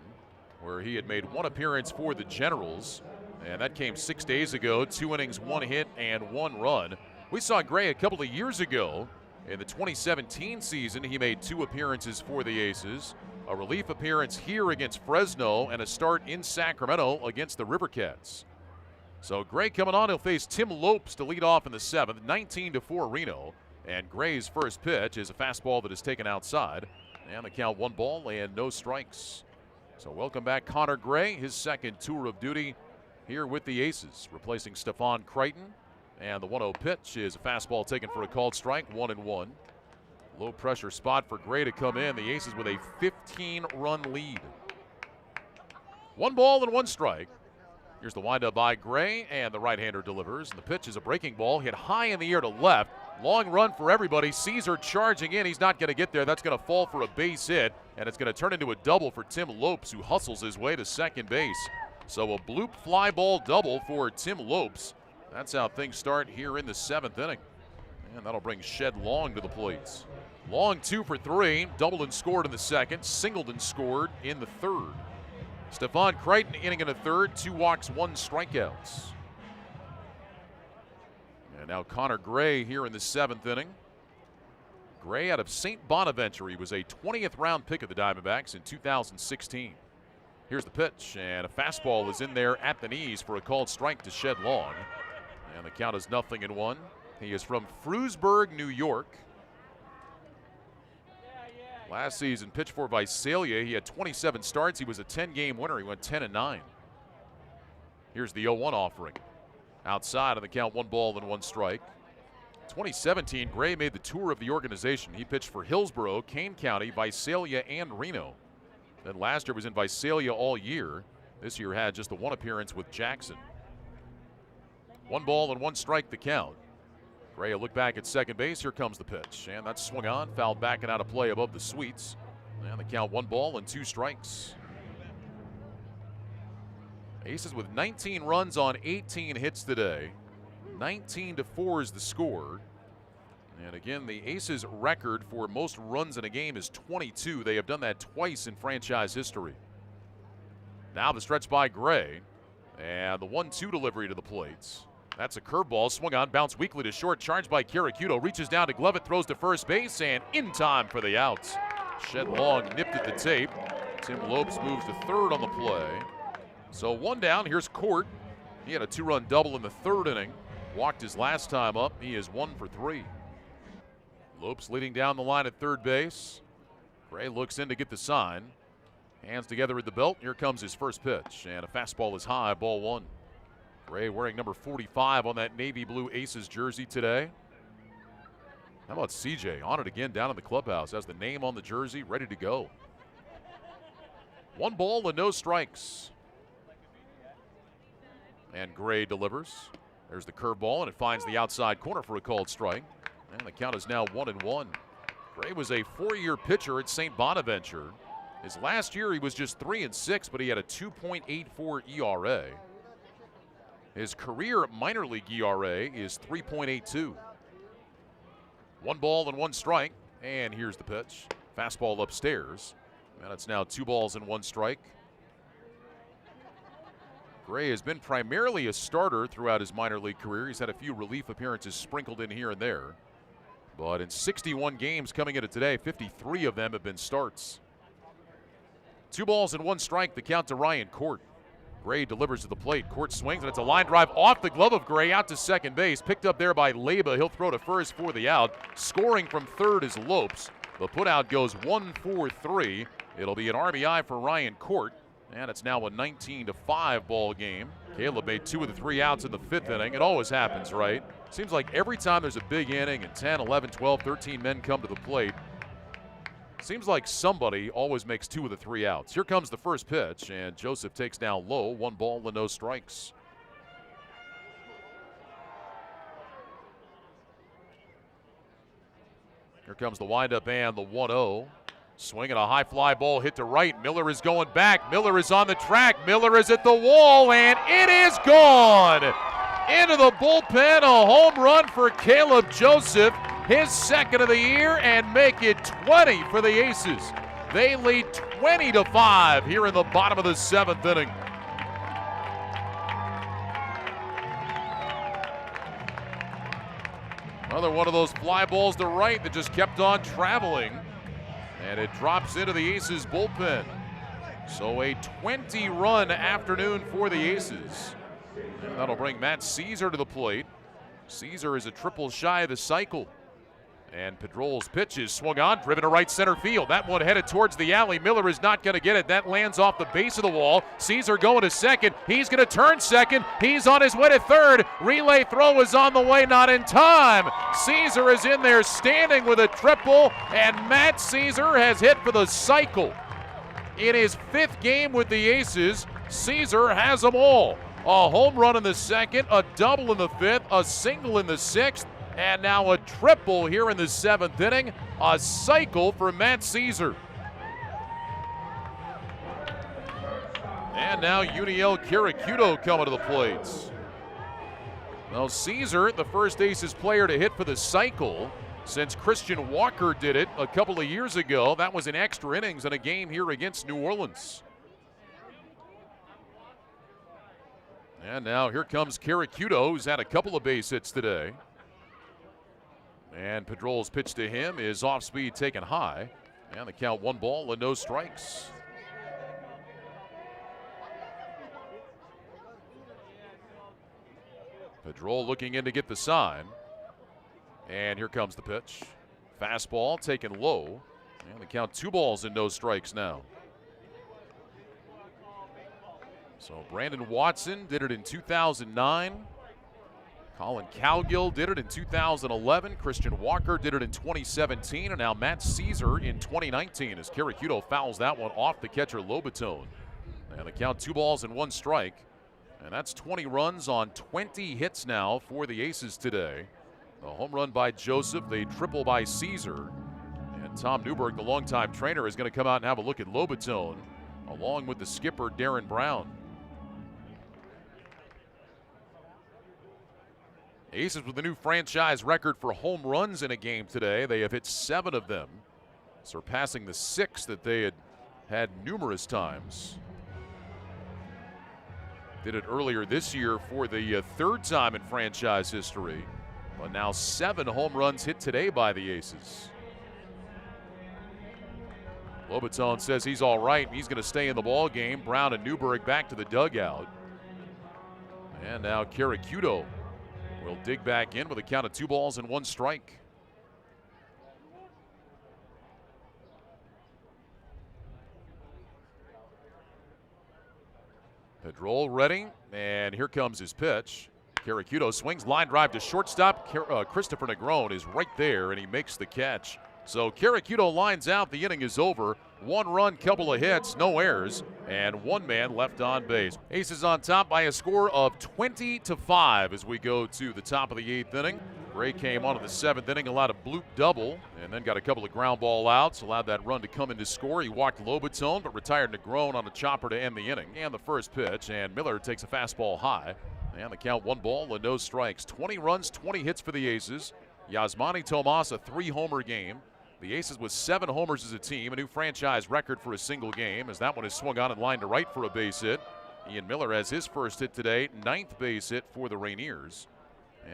where he had made 1 appearance for the Generals. And that came 6 days ago. 2 innings, 1 hit, and 1 run. We saw Gray a couple of years ago. In the 2017 season, he made 2 appearances for the Aces. A relief appearance here against Fresno and a start in Sacramento against the Rivercats. So Gray coming on, he'll face Tim Lopes to lead off in the 7th, 19-4 Reno. And Gray's first pitch is a fastball that is taken outside. And the count 1 ball and no strikes. So welcome back Connor Gray, his second tour of duty here with the Aces, replacing Stephon Crichton. And the 1-0 pitch is a fastball taken for a called strike, 1-1. Low pressure spot for Gray to come in. The Aces with a 15-run lead. 1 ball and 1 strike. Here's the windup by Gray, and the right-hander delivers. And the pitch is a breaking ball hit high in the air to left. Long run for everybody. Caesar charging in. He's not going to get there. That's going to fall for a base hit, and it's going to turn into a double for Tim Lopes, who hustles his way to second base. So a bloop fly ball double for Tim Lopes. That's how things start here in the 7th inning. And that'll bring Shed Long to the plate. Long 2 for 3. Doubled and scored in the 2nd. Singled and scored in the 3rd. Stephon Crichton inning in the 3rd. 2 walks, 1 strikeouts. And now Connor Gray here in the 7th inning. Gray out of St. Bonaventure. He was a 20th round pick of the Diamondbacks in 2016. Here's the pitch, and a fastball is in there at the knees for a called strike to Shed Long. And the count is 0-1. He is from Frewsburg, New York. Last season, pitched for Visalia. He had 27 starts. He was a 10-game winner. He went 10-9. Here's the 0-1 offering. Outside on the count, 1 ball and 1 strike. 2017, Gray made the tour of the organization. He pitched for Hillsborough, Kane County, Visalia, and Reno. Then last year was in Visalia all year. This year had just the 1 appearance with Jackson. 1 ball and 1 strike the count. Gray will look back at second base. Here comes the pitch. And that's swung on. Fouled back and out of play above the Sweets. And the count 1 ball and 2 strikes. Aces with 19 runs on 18 hits today. 19-4 is the score. And again, the Aces record for most runs in a game is 22. They have done that twice in franchise history. Now the stretch by Gray. And the 1-2 delivery to the plates. That's a curveball, swung on, bounced weakly to short, charged by Karakudo, reaches down to glove it, throws to first base, and in time for the outs. Shed Long nipped at the tape. Tim Lopes moves to 3rd on the play. So 1 down, here's Court. He had a 2-run double in the 3rd inning. Walked his last time up, he is 1 for 3. Lopes leading down the line at 3rd base. Gray looks in to get the sign. Hands together at the belt, here comes his first pitch, and a fastball is high, ball 1. Gray wearing number 45 on that navy blue Aces jersey today. How about CJ on it again down in the clubhouse? Has the name on the jersey, ready to go. 1 ball and no strikes. And Gray delivers. There's the curveball, and it finds the outside corner for a called strike. And the count is now 1-1. Gray was a 4-year pitcher at St. Bonaventure. His last year he was just 3-6, but he had a 2.84 ERA. His career minor league ERA is 3.82. 1 ball and 1 strike, and here's the pitch. Fastball upstairs, and it's now 2 balls and 1 strike. Gray has been primarily a starter throughout his minor league career. He's had a few relief appearances sprinkled in here and there. But in 61 games coming into today, 53 of them have been starts. 2 balls and 1 strike, the count to Ryan Court. Gray delivers to the plate. Court swings, and it's a line drive off the glove of Gray out to second base. Picked up there by Leyba. He'll throw to first for the out. Scoring from 3rd is Lopes. The putout goes 1-4-3. It'll be an RBI for Ryan Court, and it's now a 19-5 ball game. Caleb made 2 of the 3 outs in the 5th inning. It always happens, right? Seems like every time there's a big inning and 10, 11, 12, 13 men come to the plate, seems like somebody always makes 2 of the 3 outs. Here comes the first pitch, and Joseph takes down low. 1 ball and no strikes. Here comes the windup and the 1-0. Swinging a high fly ball hit to right. Miller is going back. Miller is on the track. Miller is at the wall, and it is gone. Into the bullpen, a home run for Caleb Joseph. His 2nd of the year, and make it 20 for the Aces. They lead 20-5 here in the bottom of the 7th inning. Another one of those fly balls to right that just kept on traveling, and it drops into the Aces bullpen. So a 20-run afternoon for the Aces. And that'll bring Matt Caesar to the plate. Caesar is a triple shy of the cycle. And Pedrole's pitch is swung on, driven to right center field. That one headed towards the alley. Miller is not going to get it. That lands off the base of the wall. Caesar going to second. He's going to turn second. He's on his way to third. Relay throw is on the way, not in time. Caesar is in there standing with a triple, and Matt Caesar has hit for the cycle. In his 5th game with the Aces, Caesar has them all. A home run in the 2nd, a double in the 5th, a single in the 6th, and now a triple here in the 7th inning. A cycle for Matt Caesar. And now Uniel Karakudo coming to the plates. Now Caesar, the first Aces player to hit for the cycle since Christian Walker did it a couple of years ago. That was in extra innings in a game here against New Orleans. And now here comes Karakudo, who's had a couple of base hits today. And Pedrole's pitch to him is off speed, taken high. And the count 1 ball and no strikes. Pedrole looking in to get the sign. And here comes the pitch. Fastball taken low. And the count 2 balls and no strikes now. So Brandon Watson did it in 2009. Colin Cowgill did it in 2011. Christian Walker did it in 2017. And now Matt Caesar in 2019 as Karakudo fouls that one off the catcher Lobaton. And the count 2 balls and 1 strike. And that's 20 runs on 20 hits now for the Aces today. A home run by Joseph, the triple by Caesar. And Tom Newberg, the longtime trainer, is going to come out and have a look at Lobaton, along with the skipper, Darren Brown. Aces with a new franchise record for home runs in a game today. They have hit 7 of them, surpassing the 6 that they had had numerous times. Did it earlier this year for the 3rd time in franchise history. But now 7 home runs hit today by the Aces. Lobaton says he's all right. He's going to stay in the ball game. Brown and Newberg back to the dugout. And now Karakudo will dig back in with a count of 2 balls and 1 strike. Pedrole ready, and here comes his pitch. Karakudo swings, line drive to shortstop. Christopher Negron is right there, and he makes the catch. So Karakudo lines out. The inning is over. 1 run, couple of hits, no errors, and 1 man left on base. Aces on top by a score of 20-5 as we go to the top of the 8th inning. Gray came on in the 7th inning, allowed a bloop double, and then got a couple of ground ball outs, allowed that run to come in to score. He walked Lobaton, but retired Negron on a chopper to end the inning. And the first pitch, and Miller takes a fastball high. And the count 1 ball and no strikes. 20 runs, 20 hits for the Aces. Yasmany Tomás, a 3-homer game. The Aces with 7 homers as a team, a new franchise record for a single game, as that one is swung on and lined to right for a base hit. Ian Miller has his first hit today, 9th base hit for the Rainiers.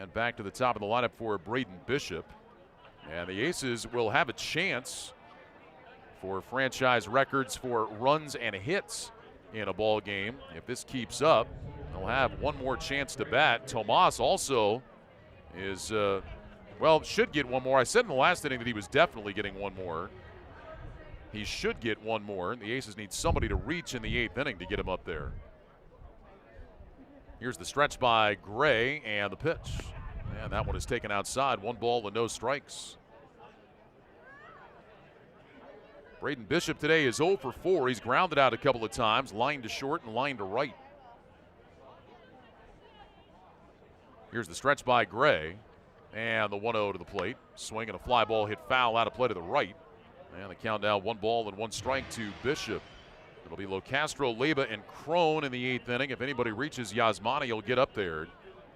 And back to the top of the lineup for Braden Bishop. And the Aces will have a chance for franchise records for runs and hits in a ball game. If this keeps up, they'll have 1 more chance to bat. Tomás also is, should get 1 more. I said in the last inning that he was definitely getting 1 more. He should get 1 more. The Aces need somebody to reach in the 8th inning to get him up there. Here's the stretch by Gray and the pitch. And that one is taken outside. 1 ball and no strikes. Braden Bishop today is 0 for 4. He's grounded out a couple of times, lined to short and lined to right. Here's the stretch by Gray. And the 1-0 to the plate. Swing and a fly ball hit foul out of play to the right. And the count now 1 ball and 1 strike to Bishop. It'll be Locastro, Leyba, and Crone in the 8th inning. If anybody reaches Yasmany, he'll get up there.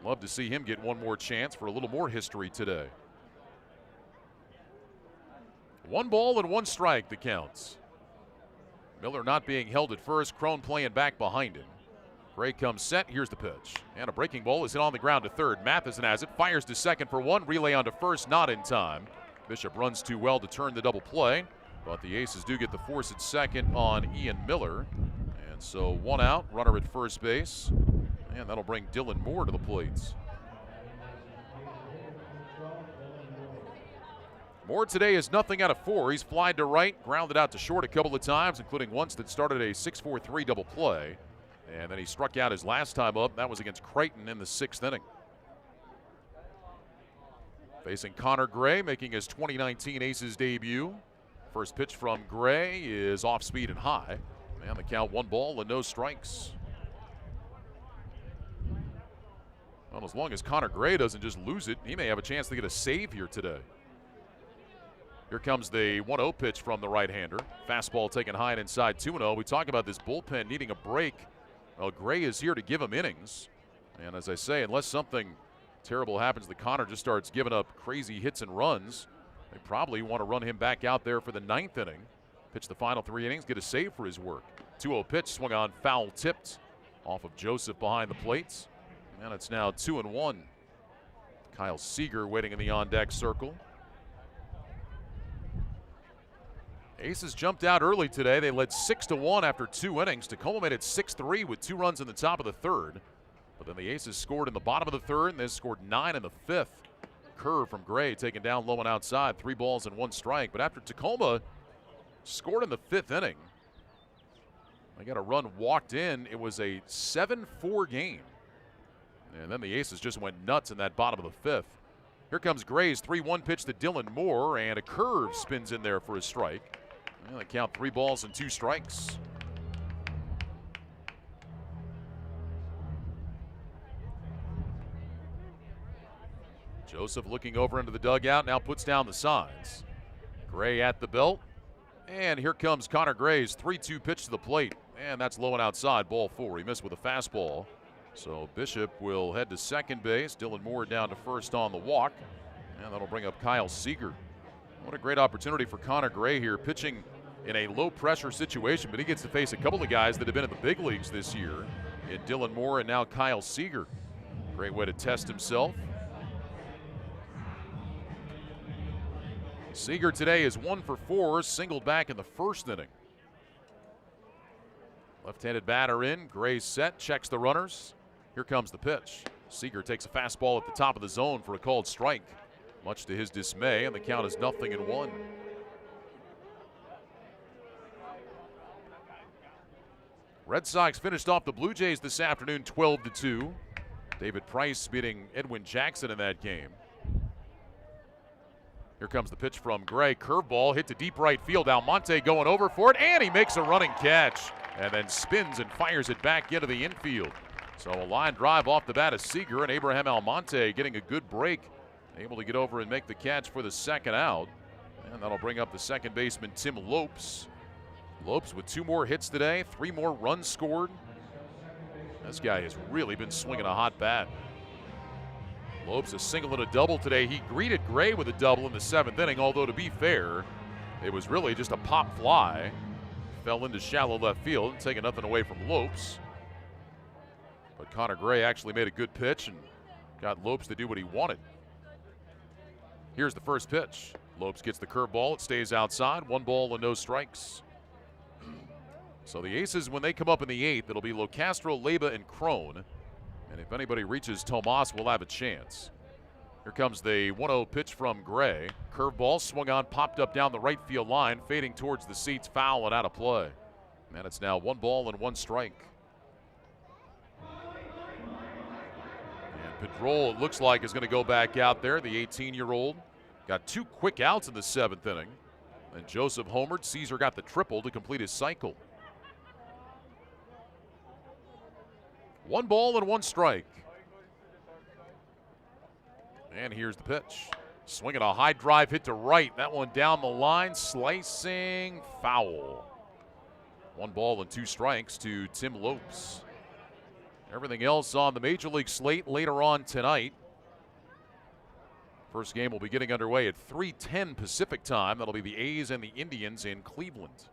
Love to see him get 1 more chance for a little more history today. 1 ball and 1 strike, the counts. Miller not being held at first. Crone playing back behind him. Gray comes set. Here's the pitch. And a breaking ball is hit on the ground to third. Matheson has it. Fires to second for 1. Relay on to first. Not in time. Bishop runs too well to turn the double play. But the Aces do get the force at second on Ian Miller. And so 1 out. Runner at first base. And that'll bring Dylan Moore to the plates. Moore today is nothing out of 4. He's flied to right, grounded out to short a couple of times, including once that started a 6-4-3 double play. And then he struck out his last time up. That was against Creighton in the 6th inning. Facing Connor Gray, making his 2019 Aces debut. First pitch from Gray is off speed and high. And the count 1 ball and no strikes. Well, as long as Connor Gray doesn't just lose it, he may have a chance to get a save here today. Here comes the 1-0 pitch from the right-hander. Fastball taken high and inside 2-0. We talk about this bullpen needing a break. Well, Gray is here to give him innings. And as I say, unless something terrible happens that Connor just starts giving up crazy hits and runs, they probably want to run him back out there for the 9th inning. Pitch the final 3 innings, get a save for his work. 2-0 pitch, swung on, foul tipped off of Joseph behind the plates. And it's now 2-1. Kyle Seager waiting in the on-deck circle. Aces jumped out early today. They led 6-1 after 2 innings. Tacoma made it 6-3 with 2 runs in the top of the 3rd. But then the Aces scored in the bottom of the 3rd, and they scored 9 in the 5th. Curve from Gray taken down low and outside, 3 balls and 1 strike. But after Tacoma scored in the 5th inning, they got a run walked in. It was a 7-4 game. And then the Aces just went nuts in that bottom of the 5th. Here comes Gray's 3-1 pitch to Dylan Moore, and a curve spins in there for a strike. And they count 3 balls and 2 strikes. Joseph looking over into the dugout, now puts down the signs. Gray at the belt, and here comes Connor Gray's 3-2 pitch to the plate, and that's low and outside, ball 4. He missed with a fastball. So Bishop will head to second base. Dylan Moore down to first on the walk, and that'll bring up Kyle Seager. What a great opportunity for Connor Gray here, pitching in a low-pressure situation, but he gets to face a couple of guys that have been in the big leagues this year in Dylan Moore and now Kyle Seager. Great way to test himself. Seager today is 1 for 4, singled back in the 1st inning. Left-handed batter in, Gray set, checks the runners. Here comes the pitch. Seager takes a fastball at the top of the zone for a called strike, much to his dismay, and the count is 0-1. Red Sox finished off the Blue Jays this afternoon 12-2. David Price beating Edwin Jackson in that game. Here comes the pitch from Gray. Curveball hit to deep right field. Almonte going over for it, and he makes a running catch and then spins and fires it back into the infield. So a line drive off the bat of Seager, and Abraham Almonte getting a good break, able to get over and make the catch for the 2nd out. And that'll bring up the second baseman, Tim Lopes. Lopes with 2 more hits today, 3 more runs scored. This guy has really been swinging a hot bat. Lopes a single and a double today. He greeted Gray with a double in the 7th inning, although to be fair, it was really just a pop fly. Fell into shallow left field, taking nothing away from Lopes. But Connor Gray actually made a good pitch and got Lopes to do what he wanted. Here's the first pitch. Lopes gets the curveball. It stays outside. 1 ball and no strikes. So the Aces, when they come up in the 8th, it'll be Locastro, Leyba, and Crone. And if anybody reaches Tomás, we'll have a chance. Here comes the 1-0 pitch from Gray. Curveball swung on, popped up down the right field line, fading towards the seats, foul and out of play. And it's now 1 ball and 1 strike. And Pedroll, it looks like, is going to go back out there, the 18-year-old. Got 2 quick outs in the 7th inning. And Joseph homered. Caesar got the triple to complete his cycle. 1 ball and 1 strike. And here's the pitch. Swinging a high drive hit to right. That one down the line, slicing, foul. 1 ball and 2 strikes to Tim Lopes. Everything else on the Major League slate later on tonight. First game will be getting underway at 3:10 Pacific time. That'll be the A's and the Indians in Cleveland.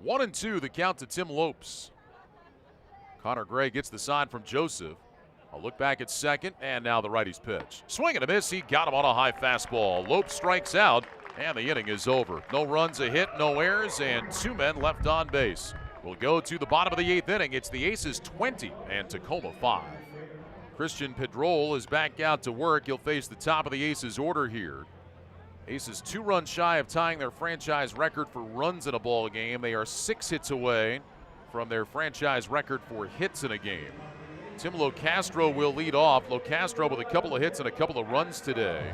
1-2, the count to Tim Lopes. Connor Gray gets the sign from Joseph. A look back at second, and now the righty's pitch. Swing and a miss. He got him on a high fastball. Lopes strikes out, and the inning is over. No runs, a hit, no errors, and 2 men left on base. We'll go to the bottom of the 8th inning. It's the Aces 20 and Tacoma 5. Christian Pedrol is back out to work. He'll face the top of the Aces order here. Aces 2 runs shy of tying their franchise record for runs in a ball game. They are 6 hits away from their franchise record for hits in a game. Tim Locastro will lead off. Locastro with a couple of hits and a couple of runs today.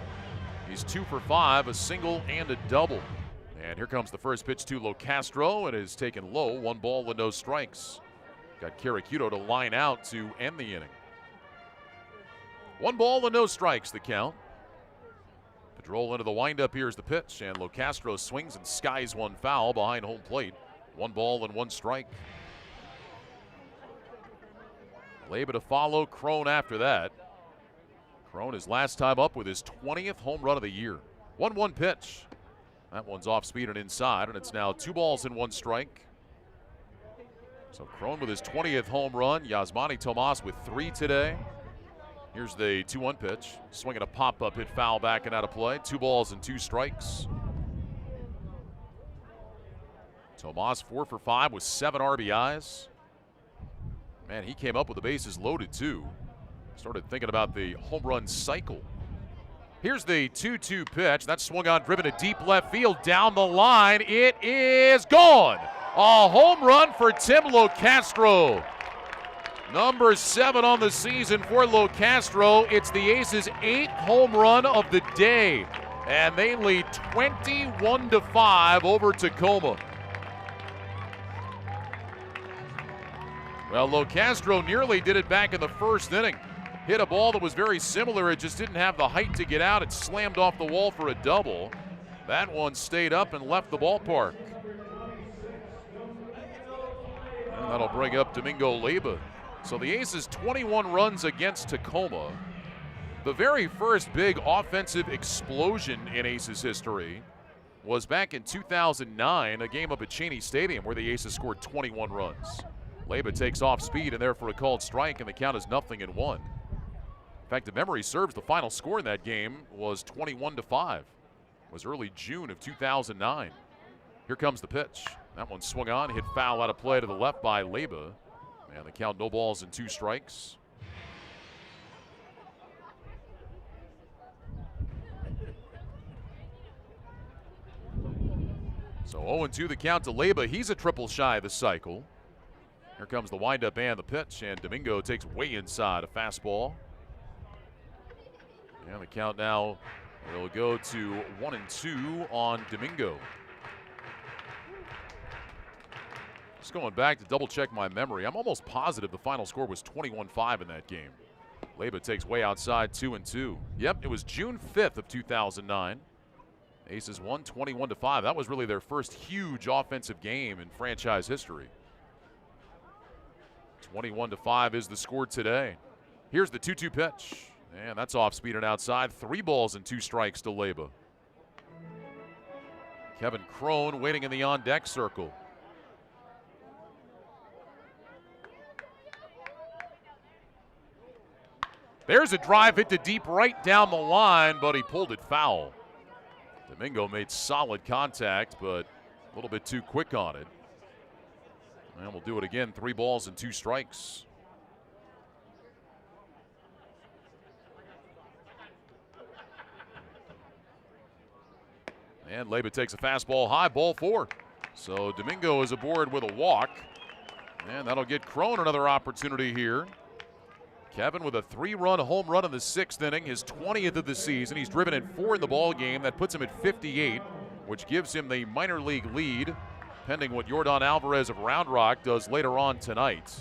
He's 2 for 5, a single and a double. And here comes the first pitch to Locastro. It is taken low, 1 ball and no strikes. Got Caracuto to line out to end the inning. 1 ball and no strikes, the count. Pedrol into the windup. Here's the pitch, and Locastro swings and skies 1 foul behind home plate. 1 ball and 1 strike. Leyba to follow, Crone after that. Crone is last time up with his 20th home run of the year. 1-1 pitch. That one's off speed and inside, and it's now 2 balls and 1 strike. So Crone with his 20th home run. Yasmany Tomás with 3 today. Here's the 2-1 pitch. Swinging a pop-up, hit foul back and out of play. 2 balls and 2 strikes. Tomás 4 for 5 with 7 RBIs. Man, he came up with the bases loaded too. Started thinking about the home run cycle. Here's the 2-2 pitch. That's swung on, driven to deep left field, down the line. It is gone. A home run for Tim Locastro. Number 7 on the season for Locastro. It's the Aces' 8th home run of the day. And they lead 21-5 over Tacoma. Well, Locastro nearly did it back in the first inning. Hit a ball that was very similar. It just didn't have the height to get out. It slammed off the wall for a double. That one stayed up and left the ballpark. And that'll bring up Domingo Leyba. So the Aces 21 runs against Tacoma. The very first big offensive explosion in Aces history was back in 2009, a game up at Cheney Stadium where the Aces scored 21 runs. Leyba takes off speed and therefore a called strike, and the count is 0-1. In fact, if memory serves, the final score in that game was 21-5. It was early June of 2009. Here comes the pitch. That one swung on, hit foul out of play to the left by Leyba. And the count, no balls and 2 strikes. So 0-2 the count to Leyba. He's a triple shy of the cycle. Here comes the windup and the pitch, and Domingo takes way inside a fastball. And the count now will go to 1-2 on Domingo. Just going back to double check my memory, I'm almost positive the final score was 21-5 in that game. Leyba takes way outside, 2-2. Yep, it was June 5th of 2009. Aces won 21-5. That was really their first huge offensive game in franchise history. 21-5 is the score today. Here's the 2-2 pitch. And that's off speed and outside. 3 balls and 2 strikes to Leyba. Kevin Crone waiting in the on-deck circle. There's a drive hit to deep right down the line, but he pulled it foul. Domingo made solid contact, but a little bit too quick on it. And we'll do it again. 3 balls and 2 strikes. And Leyba takes a fastball high, ball 4. So Domingo is aboard with a walk. And that'll get Crone another opportunity here. Kevin with a 3-run home run in the 6th inning, his 20th of the season. He's driven in 4 in the ball game. That puts him at 58, which gives him the minor league lead, pending what Yordan Alvarez of Round Rock does later on tonight.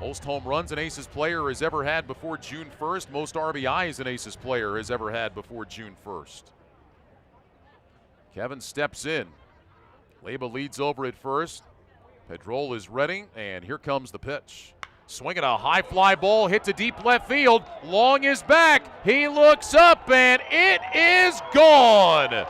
Most home runs an Aces player has ever had before June 1st. Most RBIs an Aces player has ever had before June 1st. Kevin steps in. Leyba leads over at first. Pedrol is ready, and here comes the pitch. Swinging a high fly ball, hit to deep left field. Long is back. He looks up, and it is gone.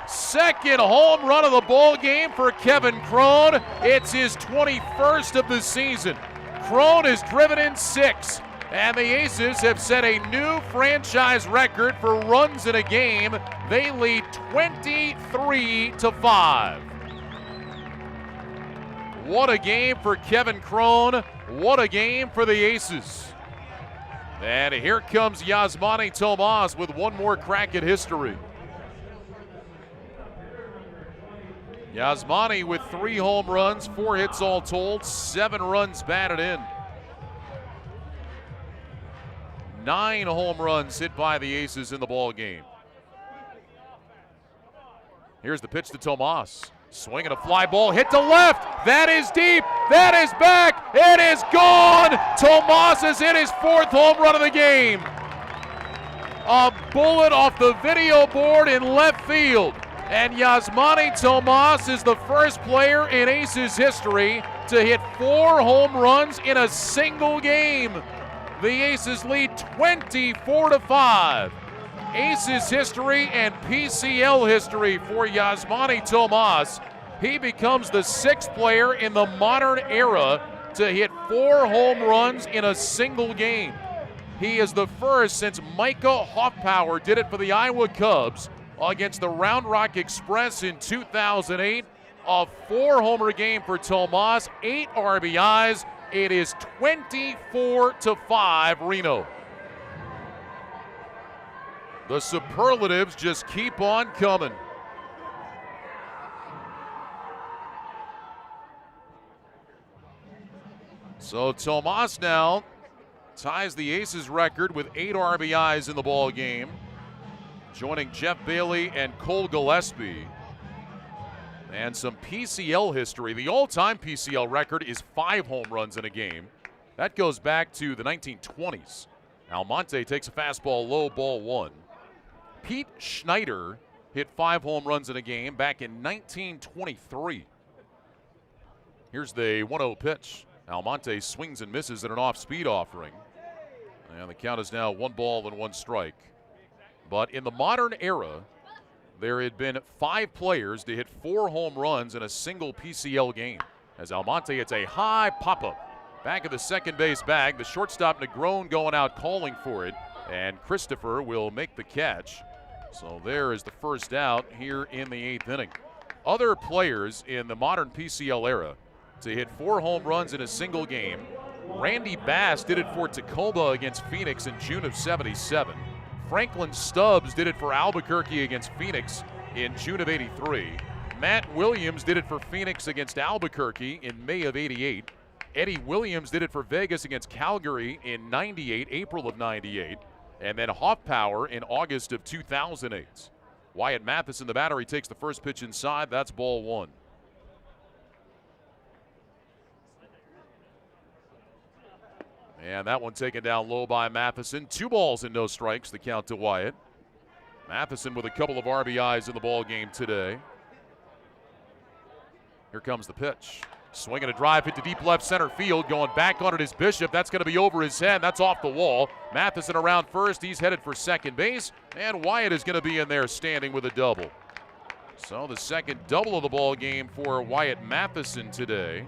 Second home run of the ball game for Kevin Crone. It's his 21st of the season. Crone is driven in 6, and the Aces have set a new franchise record for runs in a game. They lead 23-5. What a game for Kevin Crone. What a game for the Aces. And here comes Yasmany Tomás with one more crack at history. Yasmany with 3 home runs, 4 hits all told, 7 runs batted in. 9 home runs hit by the Aces in the ball game. Here's the pitch to Tomás. Swinging a fly ball, hit to left. That is deep. That is back. It is gone. Tomás has hit his 4th home run of the game. A bullet off the video board in left field. And Yasmany Tomás is the first player in Aces history to hit 4 home runs in a single game. The Aces lead 24-5. Aces history and PCL history for Yasmany Tomás. He becomes the 6th player in the modern era to hit 4 home runs in a single game. He is the first since Micah Hoffpower did it for the Iowa Cubs against the Round Rock Express in 2008. A 4-homer game for Tomás, 8 RBIs. It is 24-5 Reno. The superlatives just keep on coming. So Tomás now ties the Aces record with 8 RBIs in the ball game, joining Jeff Bailey and Cole Gillespie. And some PCL history. The all-time PCL record is 5 home runs in a game. That goes back to the 1920s. Almonte takes a fastball low, ball 1. Pete Schneider hit 5 home runs in a game back in 1923. Here's the 1-0 pitch. Almonte swings and misses at an off-speed offering. And the count is now 1 ball and 1 strike. But in the modern era, there had been 5 players to hit 4 home runs in a single PCL game. As Almonte hits a high pop-up back of the second base bag, the shortstop Negron going out calling for it, and Christopher will make the catch. So there is the first out here in the 8th inning. Other players in the modern PCL era to hit 4 home runs in a single game. Randy Bass did it for Tacoma against Phoenix in June of '77. Franklin Stubbs did it for Albuquerque against Phoenix in June of '83. Matt Williams did it for Phoenix against Albuquerque in May of '88. Eddie Williams did it for Vegas against Calgary in '98, April of '98. And then Hoffpower in August of 2008. Wyatt Mathisen, the batter, he takes the first pitch inside. That's ball 1. And that one taken down low by Mathisen. 2 balls and no strikes, the count to Wyatt. Mathisen with a couple of RBIs in the ball game today. Here comes the pitch. Swinging a drive hit to deep left center field. Going back on it is Bishop. That's going to be over his head. That's off the wall. Mathisen around first. He's headed for second base. And Wyatt is going to be in there standing with a double. So the second double of the ball game for Wyatt Mathisen today.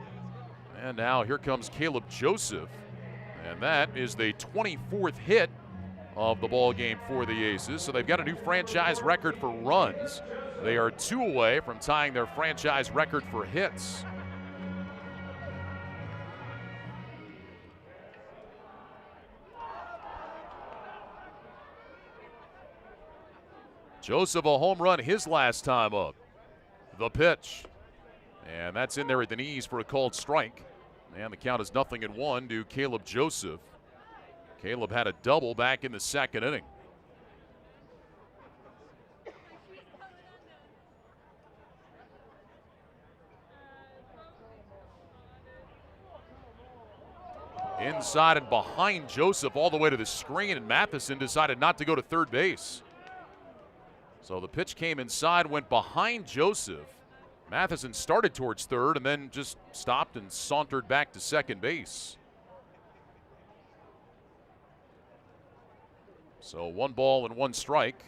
And now here comes Caleb Joseph. And that is the 24th hit of the ball game for the Aces. So they've got a new franchise record for runs. They are 2 away from tying their franchise record for hits. Joseph a home run his last time up. The pitch. And that's in there at the knees for a called strike. And the count is 0-1 to Caleb Joseph. Caleb had a double back in the second inning. Inside and behind Joseph all the way to the screen, and Mathisen decided not to go to third base. So the pitch came inside, went behind Joseph. Mathisen started towards third and then just stopped and sauntered back to second base. So 1 ball and 1 strike.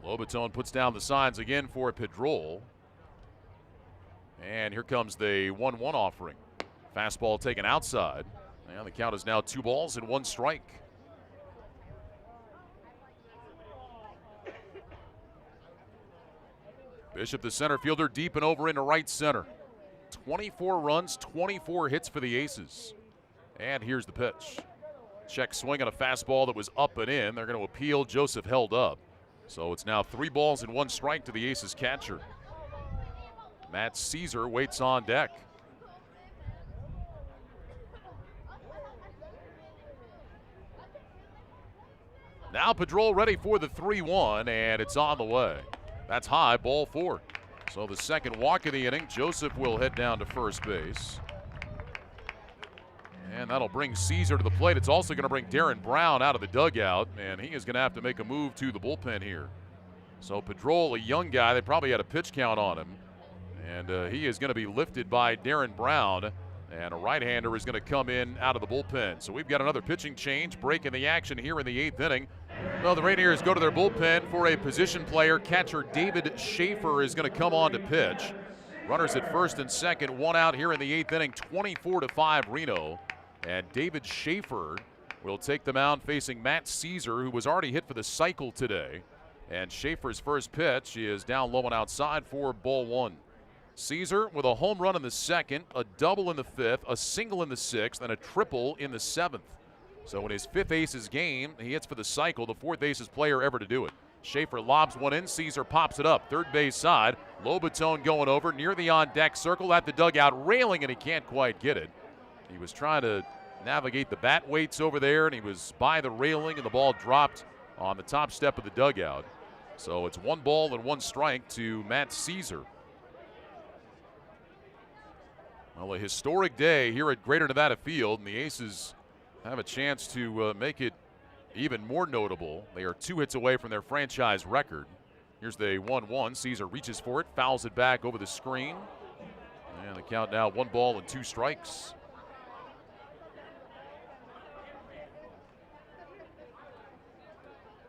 Lobaton puts down the signs again for Pedrol. And here comes the 1-1 offering. Fastball taken outside. And the count is now 2 balls and 1 strike. Bishop, the center fielder, deep and over into right center. 24 runs, 24 hits for the Aces. And here's the pitch. Check swing on a fastball that was up and in. They're going to appeal. Joseph held up. So it's now 3 balls and 1 strike to the Aces catcher. Matt Caesar waits on deck. Now Padrol ready for the 3-1, and it's on the way. That's high, ball 4. So the second walk of the inning, Joseph will head down to first base. And that'll bring Caesar to the plate. It's also going to bring Darren Brown out of the dugout, and he is going to have to make a move to the bullpen here. So Padrol, a young guy, they probably had a pitch count on him. And he is going to be lifted by Darren Brown. And a right-hander is going to come in out of the bullpen. So we've got another pitching change, break in the action here in the 8th inning. Well, the Rainiers go to their bullpen for a position player. Catcher David Schaefer is going to come on to pitch. Runners at first and second, 1 out here in the 8th inning, 24-5 Reno. And David Schaefer will take the mound facing Matt Caesar, who was already hit for the cycle today. And Schaefer's first pitch is down low and outside for ball 1. Caesar with a home run in the 2nd, a double in the 5th, a single in the 6th, and a triple in the 7th. So in his 5th Aces game, he hits for the cycle, the 4th Aces player ever to do it. Schaefer lobs one in, Caesar pops it up, third base side. Lobatone going over near the on-deck circle at the dugout railing, and he can't quite get it. He was trying to navigate the bat weights over there, and he was by the railing, and the ball dropped on the top step of the dugout. So it's 1 ball and 1 strike to Matt Caesar. Well, a historic day here at Greater Nevada Field, and the Aces have a chance to make it even more notable. They are 2 hits away from their franchise record. Here's the 1-1. Caesar reaches for it, fouls it back over the screen. And the count now 1 ball and 2 strikes.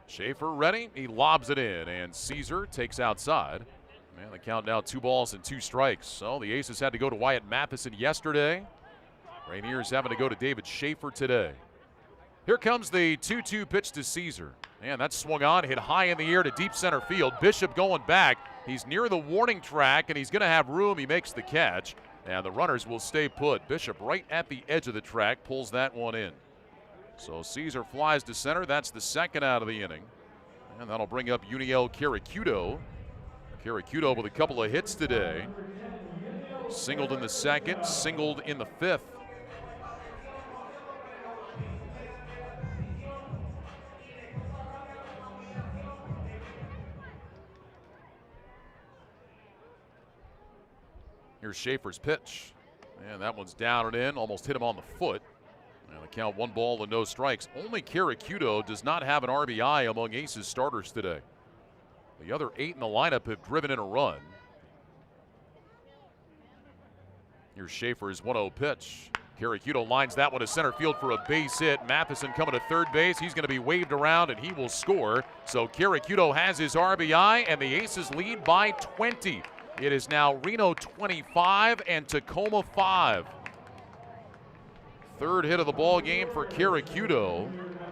Schaefer ready. He lobs it in, and Caesar takes outside. And the count now 2 balls and 2 strikes. So the Aces had to go to Wyatt Matheson yesterday. Rainiers having to go to David Schaefer today. Here comes the 2-2 pitch to Caesar. And that's swung on, hit high in the air to deep center field. Bishop going back. He's near the warning track, and he's going to have room. He makes the catch, and the runners will stay put. Bishop right at the edge of the track pulls that one in. So Caesar flies to center. That's the 2nd out of the inning. And that'll bring up Uniel Karakudo. Karakudo with a couple of hits today. Singled in the 2nd, singled in the 5th. Here's Schaefer's pitch. And that one's down and in, almost hit him on the foot. And the count 1 ball and no strikes. Only Karakudo does not have an RBI among Aces starters today. The other 8 in the lineup have driven in a run. Here's Schaefer's 1-0 pitch. Karakudo lines that one to center field for a base hit. Matheson coming to third base. He's going to be waved around, and he will score. So Karakudo has his RBI, and the Aces lead by 20. It is now Reno 25 and Tacoma 5. 3rd hit of the ball game for Karakudo.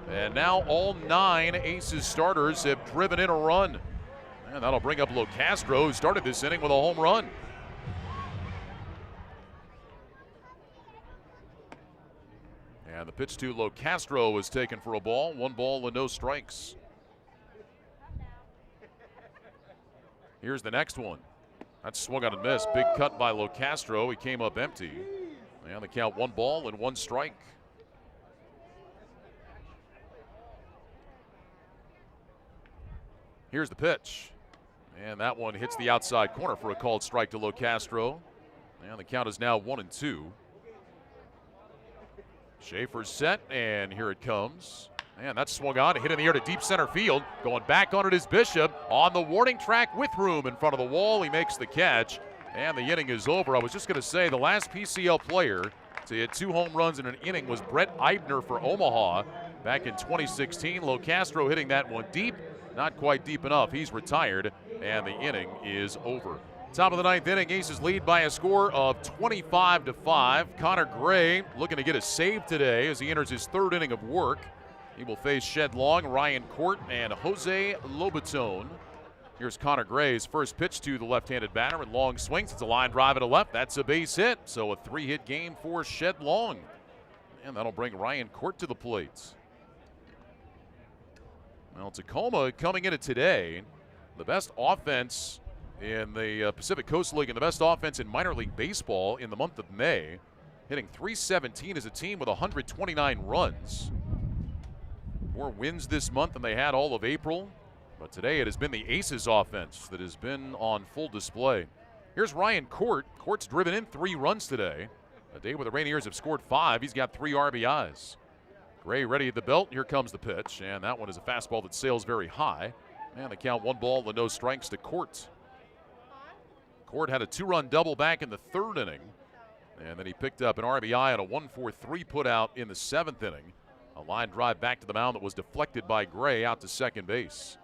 And now all 9 Aces starters have driven in a run. And that'll bring up Locastro, who started this inning with a home run. And the pitch to Locastro was taken for a ball. 1 ball and no strikes. Here's the next one. That's swung on and missed. Big cut by Locastro. He came up empty. And the count 1 ball and 1 strike. Here's the pitch. And that one hits the outside corner for a called strike to Locastro. And the count is now 1-2. Schaefer's set, and here it comes. And that's swung on, hit in the air to deep center field. Going back on it is Bishop on the warning track with room in front of the wall. He makes the catch, and the inning is over. I was just going to say the last PCL player to hit 2 home runs in an inning was Brett Eibner for Omaha back in 2016. Locastro hitting that one deep, not quite deep enough. He's retired, and the inning is over. Top of the 9th inning, Aces lead by a score of 25-5. Connor Gray looking to get a save today as he enters his 3rd inning of work. He will face Shed Long, Ryan Court, and Jose Lobatone. Here's Connor Gray's first pitch to the left-handed batter, and long swings. It's a line drive to left. That's a base hit. So a 3-hit game for Shed Long. And that'll bring Ryan Court to the plate. Well, Tacoma coming into today, the best offense in the Pacific Coast League and the best offense in minor league baseball in the month of May, hitting .317 as a team with 129 runs. More wins this month than they had all of April. But today it has been the Aces offense that has been on full display. Here's Ryan Court. Court's driven in 3 runs today. A day where the Rainiers have scored 5. He's got 3 RBIs. Gray ready at the belt. Here comes the pitch. And that one is a fastball that sails very high. And the count 1 ball and no strikes to Court. Court had a 2-run double back in the 3rd inning. And then he picked up an RBI on a 1-4-3 put out in the 7th inning. A line drive back to the mound that was deflected by Gray out to second base.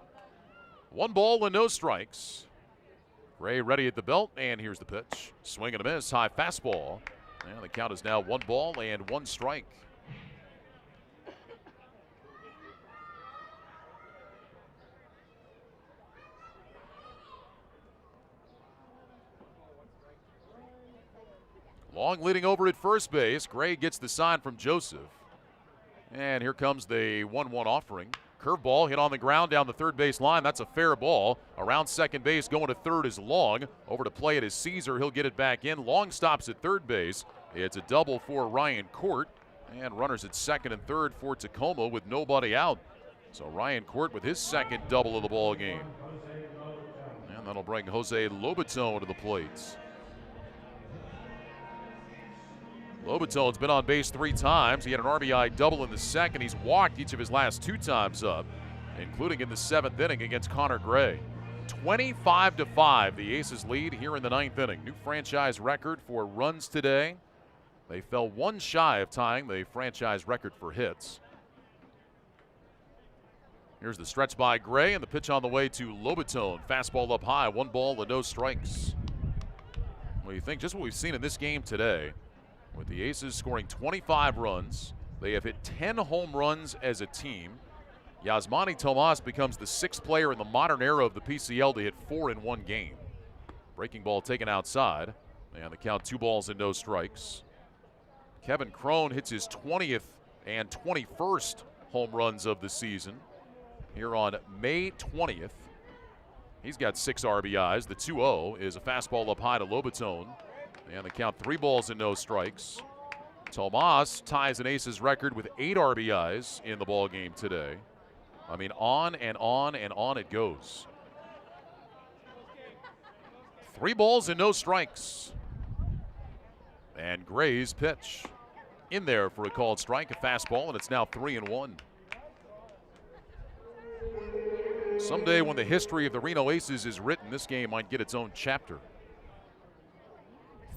1 ball and no strikes. Gray ready at the belt, and here's the pitch. Swing and a miss, high fastball. And the count is now 1 ball and 1 strike. Long leading over at first base. Gray gets the sign from Joseph. And here comes the 1-1 offering. Curveball hit on the ground down the third base line. That's a fair ball. Around second base, going to third is Long. Over to play it is Caesar. He'll get it back in. Long stops at third base. It's a double for Ryan Court. And runners at second and third for Tacoma with nobody out. So Ryan Court with his second double of the ball game. And that'll bring Jose Lobaton to the plate. Lobatone's been on base 3 times. He had an RBI double in the second. He's walked each of his last 2 times up, including in the 7th inning against Connor Gray. 25-5, the Aces lead here in the 9th inning. New franchise record for runs today. They fell 1 shy of tying the franchise record for hits. Here's the stretch by Gray, and the pitch on the way to Lobaton. Fastball up high, 1 ball and no strikes. Well, you think just what we've seen in this game today, with the Aces scoring 25 runs. They have hit 10 home runs as a team. Yasmany Tomás becomes the 6th player in the modern era of the PCL to hit 4 in 1 game. Breaking ball taken outside, and the count 2 balls and no strikes. Kevin Crone hits his 20th and 21st home runs of the season here on May 20th. He's got 6 RBIs. The 2-0 is a fastball up high to Lobaton. And the count 3 balls and no strikes. Tomás ties an Aces record with 8 RBIs in the ball game today. I mean, on and on and on it goes. 3 balls and no strikes. And Gray's pitch in there for a called strike, a fastball, and it's now 3-1. Someday when the history of the Reno Aces is written, this game might get its own chapter.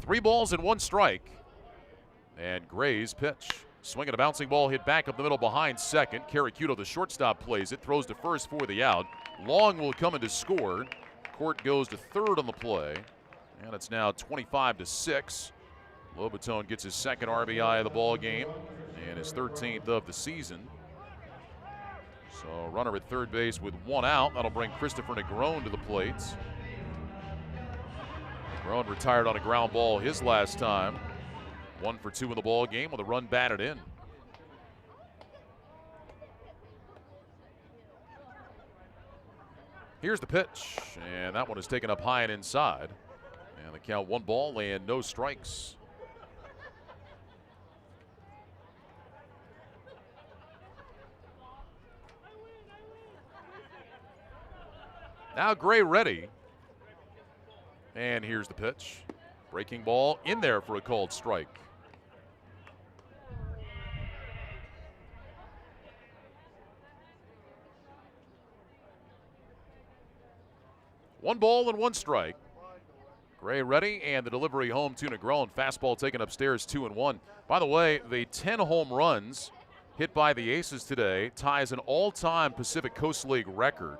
3 balls and 1 strike. And Gray's pitch. Swinging a bouncing ball hit back up the middle behind second. Caracuto, the shortstop, plays it. Throws to first for the out. Long will come in to score. Court goes to third on the play. And it's now 25-6. Lobaton gets his 2nd RBI of the ball game and his 13th of the season. So runner at third base with 1 out. That'll bring Christopher Negron to the plate. Negron retired on a ground ball his last time. 1 for 2 in the ball game with a run batted in. Here's the pitch, and that one is taken up high and inside. And the count 1 ball and no strikes. Now Gray ready. And here's the pitch. Breaking ball in there for a called strike. One ball and 1 strike. Gray ready, and the delivery home to Negron. Fastball taken upstairs, 2-1. By the way, the 10 home runs hit by the Aces today ties an all-time Pacific Coast League record.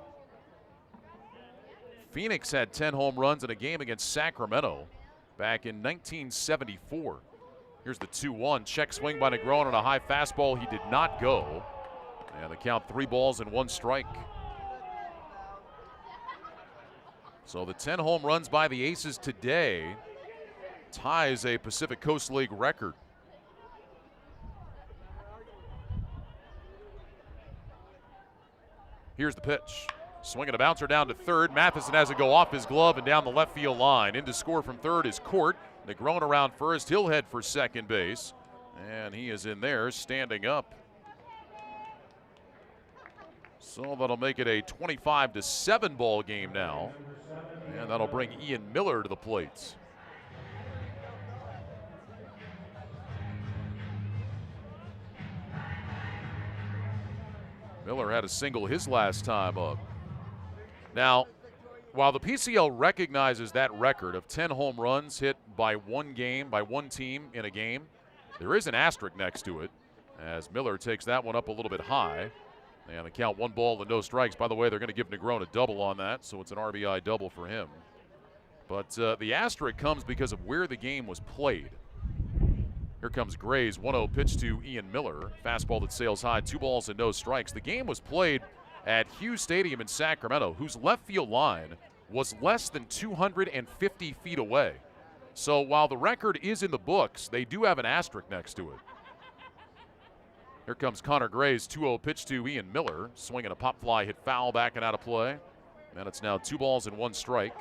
Phoenix had 10 home runs in a game against Sacramento back in 1974. Here's the 2-1. Check swing by Negron on a high fastball. He did not go. And the count 3 balls and 1 strike. So the 10 home runs by the Aces today ties a Pacific Coast League record. Here's the pitch. Swinging a bouncer down to third. Matheson has it go off his glove and down the left field line. In to score from third is Court. Negron around first. He'll head for second base. And he is in there standing up. So that'll make it a 25-7 ball game now. And that'll bring Ian Miller to the plate. Miller had a single his last time up. Now, while the PCL recognizes that record of 10 home runs hit by one team in a game, there is an asterisk next to it as Miller takes that one up a little bit high. And the count 1 ball and no strikes. By the way, they're going to give Negron a double on that, so it's an RBI double for him. But the asterisk comes because of where the game was played. Here comes Gray's 1-0 pitch to Ian Miller. Fastball that sails high, 2 balls and no strikes. The game was played at Hughes Stadium in Sacramento, whose left field line was less than 250 feet away. So while the record is in the books, they do have an asterisk next to it. Here comes Connor Gray's 2-0 pitch to Ian Miller. Swinging a pop fly, hit foul, back and out of play. And it's now 2 balls and 1 strike.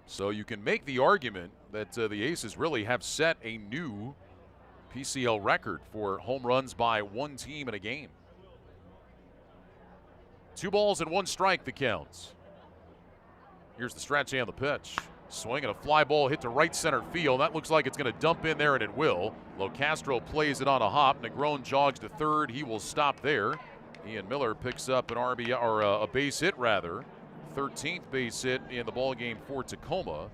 So you can make the argument that the Aces really have set a new PCL record for home runs by one team in a game. 2 balls and 1 strike, the counts. Here's the stretch and the pitch. Swinging a fly ball hit to right center field. That looks like it's going to dump in there, and it will. Locastro plays it on a hop. Negron jogs to third. He will stop there. Ian Miller picks up an RBI, or a base hit rather. 13th base hit in the ball game for Tacoma.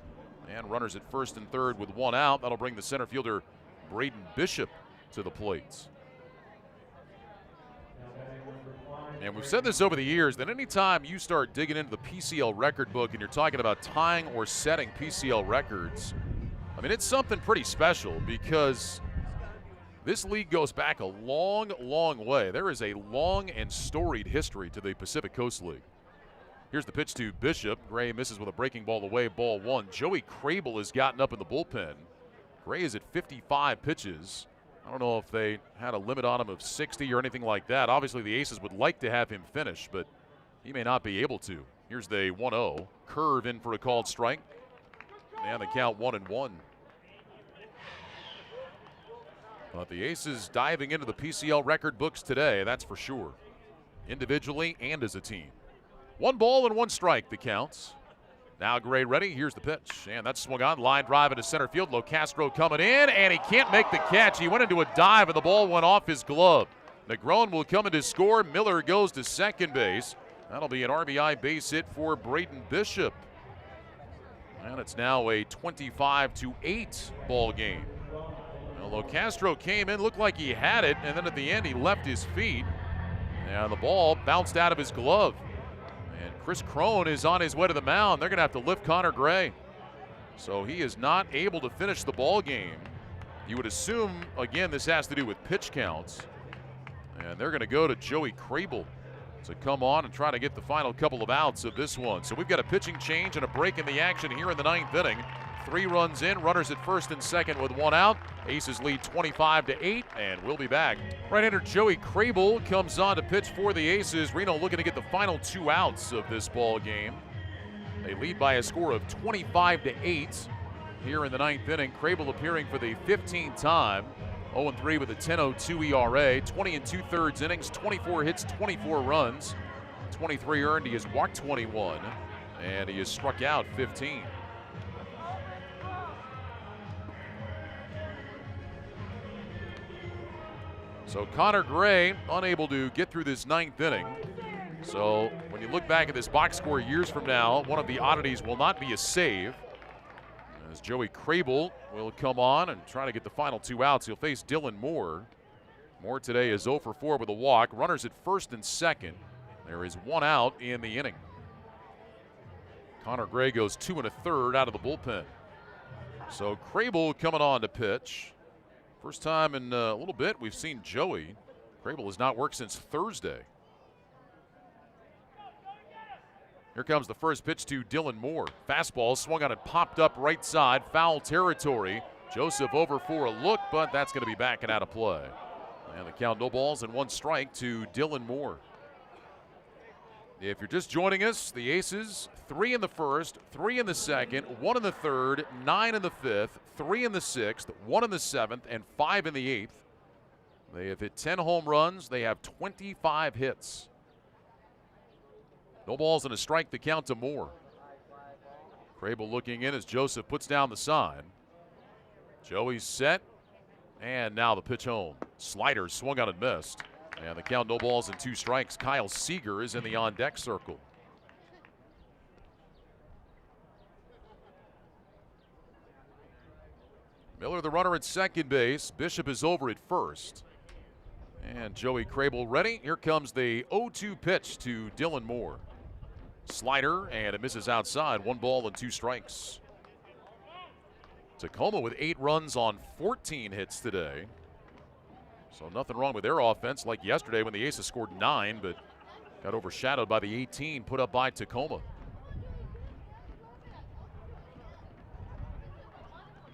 And runners at first and third with 1 out. That'll bring the center fielder Braden Bishop to the plate. And we've said this over the years that anytime you start digging into the PCL record book and you're talking about tying or setting PCL records, I mean, it's something pretty special because this league goes back a long, long way. There is a long and storied history to the Pacific Coast League. Here's the pitch to Bishop. Gray misses with a breaking ball away, ball 1. Joey Crable has gotten up in the bullpen. Gray is at 55 pitches. I don't know if they had a limit on him of 60 or anything like that. Obviously, the Aces would like to have him finish, but he may not be able to. Here's the 1-0. Curve in for a called strike. And the count 1-1. But the Aces diving into the PCL record books today, that's for sure. Individually and as a team. 1 ball and 1 strike, the counts. Now Gray ready. Here's the pitch. And that's swung on. Line drive into center field. Locastro coming in, and he can't make the catch. He went into a dive, and the ball went off his glove. Negron will come in to score. Miller goes to second base. That'll be an RBI base hit for Braden Bishop. And it's now a 25-8 ball game. Now Locastro came in, looked like he had it, and then at the end he left his feet. And the ball bounced out of his glove. And Chris Crone is on his way to the mound. They're going to have to lift Connor Gray. So he is not able to finish the ball game. You would assume, again, this has to do with pitch counts. And they're going to go to Joey Crable to come on and try to get the final couple of outs of this one. So we've got a pitching change and a break in the action here in the 9th inning. 3 runs in, runners at first and second with 1 out. Aces lead 25-8, and we'll be back. Right-hander Joey Crable comes on to pitch for the Aces. Reno looking to get the final 2 outs of this ball game. They lead by a score of 25-8 here in the 9th inning. Crable appearing for the 15th time. 0-3 with a 10.02 ERA, 20 2/3 innings, 24 hits, 24 runs, 23 earned. He has walked 21, and he has struck out 15. So Connor Gray unable to get through this 9th inning. So when you look back at this box score years from now, one of the oddities will not be a save. As Joey Crable will come on and try to get the final 2 outs. He'll face Dylan Moore. Moore today is 0 for 4 with a walk. Runners at first and second. There is 1 out in the inning. Connor Gray goes 2 1/3 out of the bullpen. So Crable coming on to pitch. First time in a little bit we've seen Joey. Crable has not worked since Thursday. Here comes the first pitch to Dylan Moore. Fastball swung on and popped up right side, foul territory. Joseph over for a look, but that's going to be back and out of play. And the count, no balls and 1 strike to Dylan Moore. If you're just joining us, the Aces, 3 in the first, 3 in the second, 1 in the third, 9 in the fifth, 3 in the sixth, 1 in the seventh, and 5 in the eighth. They have hit 10 home runs. They have 25 hits. No balls and a strike, the count to Moore. Crable looking in as Joseph puts down the sign. Joey's set, and now the pitch home. Slider swung on and missed. And the count, no balls and 2 strikes. Kyle Seager is in the on-deck circle. Miller, the runner at second base. Bishop is over at first. And Joey Crable ready. Here comes the 0-2 pitch to Dylan Moore. Slider, and it misses outside. 1 ball and 2 strikes. Tacoma with 8 runs on 14 hits today. So nothing wrong with their offense like yesterday when the Aces scored 9, but got overshadowed by the 18 put up by Tacoma.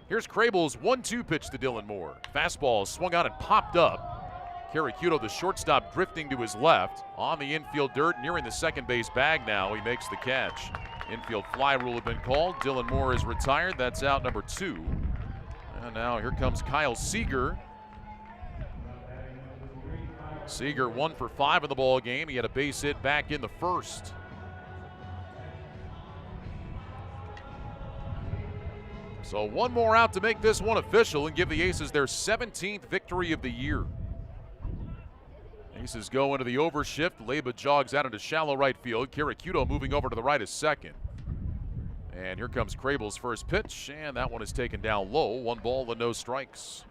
Here's Crable's 1-2 pitch to Dylan Moore. Fastball swung on and popped up. Karakuto, the shortstop, drifting to his left. On the infield dirt, nearing the second base bag now. He makes the catch. Infield fly rule had been called. Dylan Moore is retired. That's out number 2. And now here comes Kyle Seager. Seager 1 for 5 in the ball game. He had a base hit back in the first. So 1 more out to make this one official and give the Aces their 17th victory of the year. Aces go into the overshift. Leba jogs out into shallow right field. Karakuto moving over to the right as second. And here comes Crable's first pitch, and that one is taken down low. 1 ball and no strikes.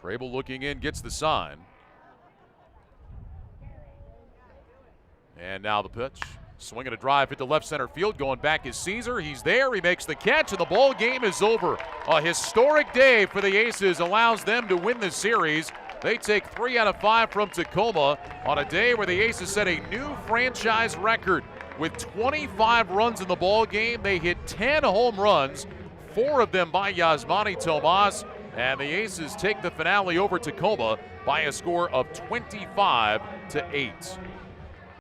Crable looking in, gets the sign. And now the pitch. Swinging a drive hit to left center field. Going back is Caesar. He's there. He makes the catch, and the ball game is over. A historic day for the Aces allows them to win the series. They take 3 out of 5 from Tacoma on a day where the Aces set a new franchise record. With 25 runs in the ball game, they hit 10 home runs, 4 of them by Yasmany Tomás, and the Aces take the finale over Tacoma by a score of 25-8.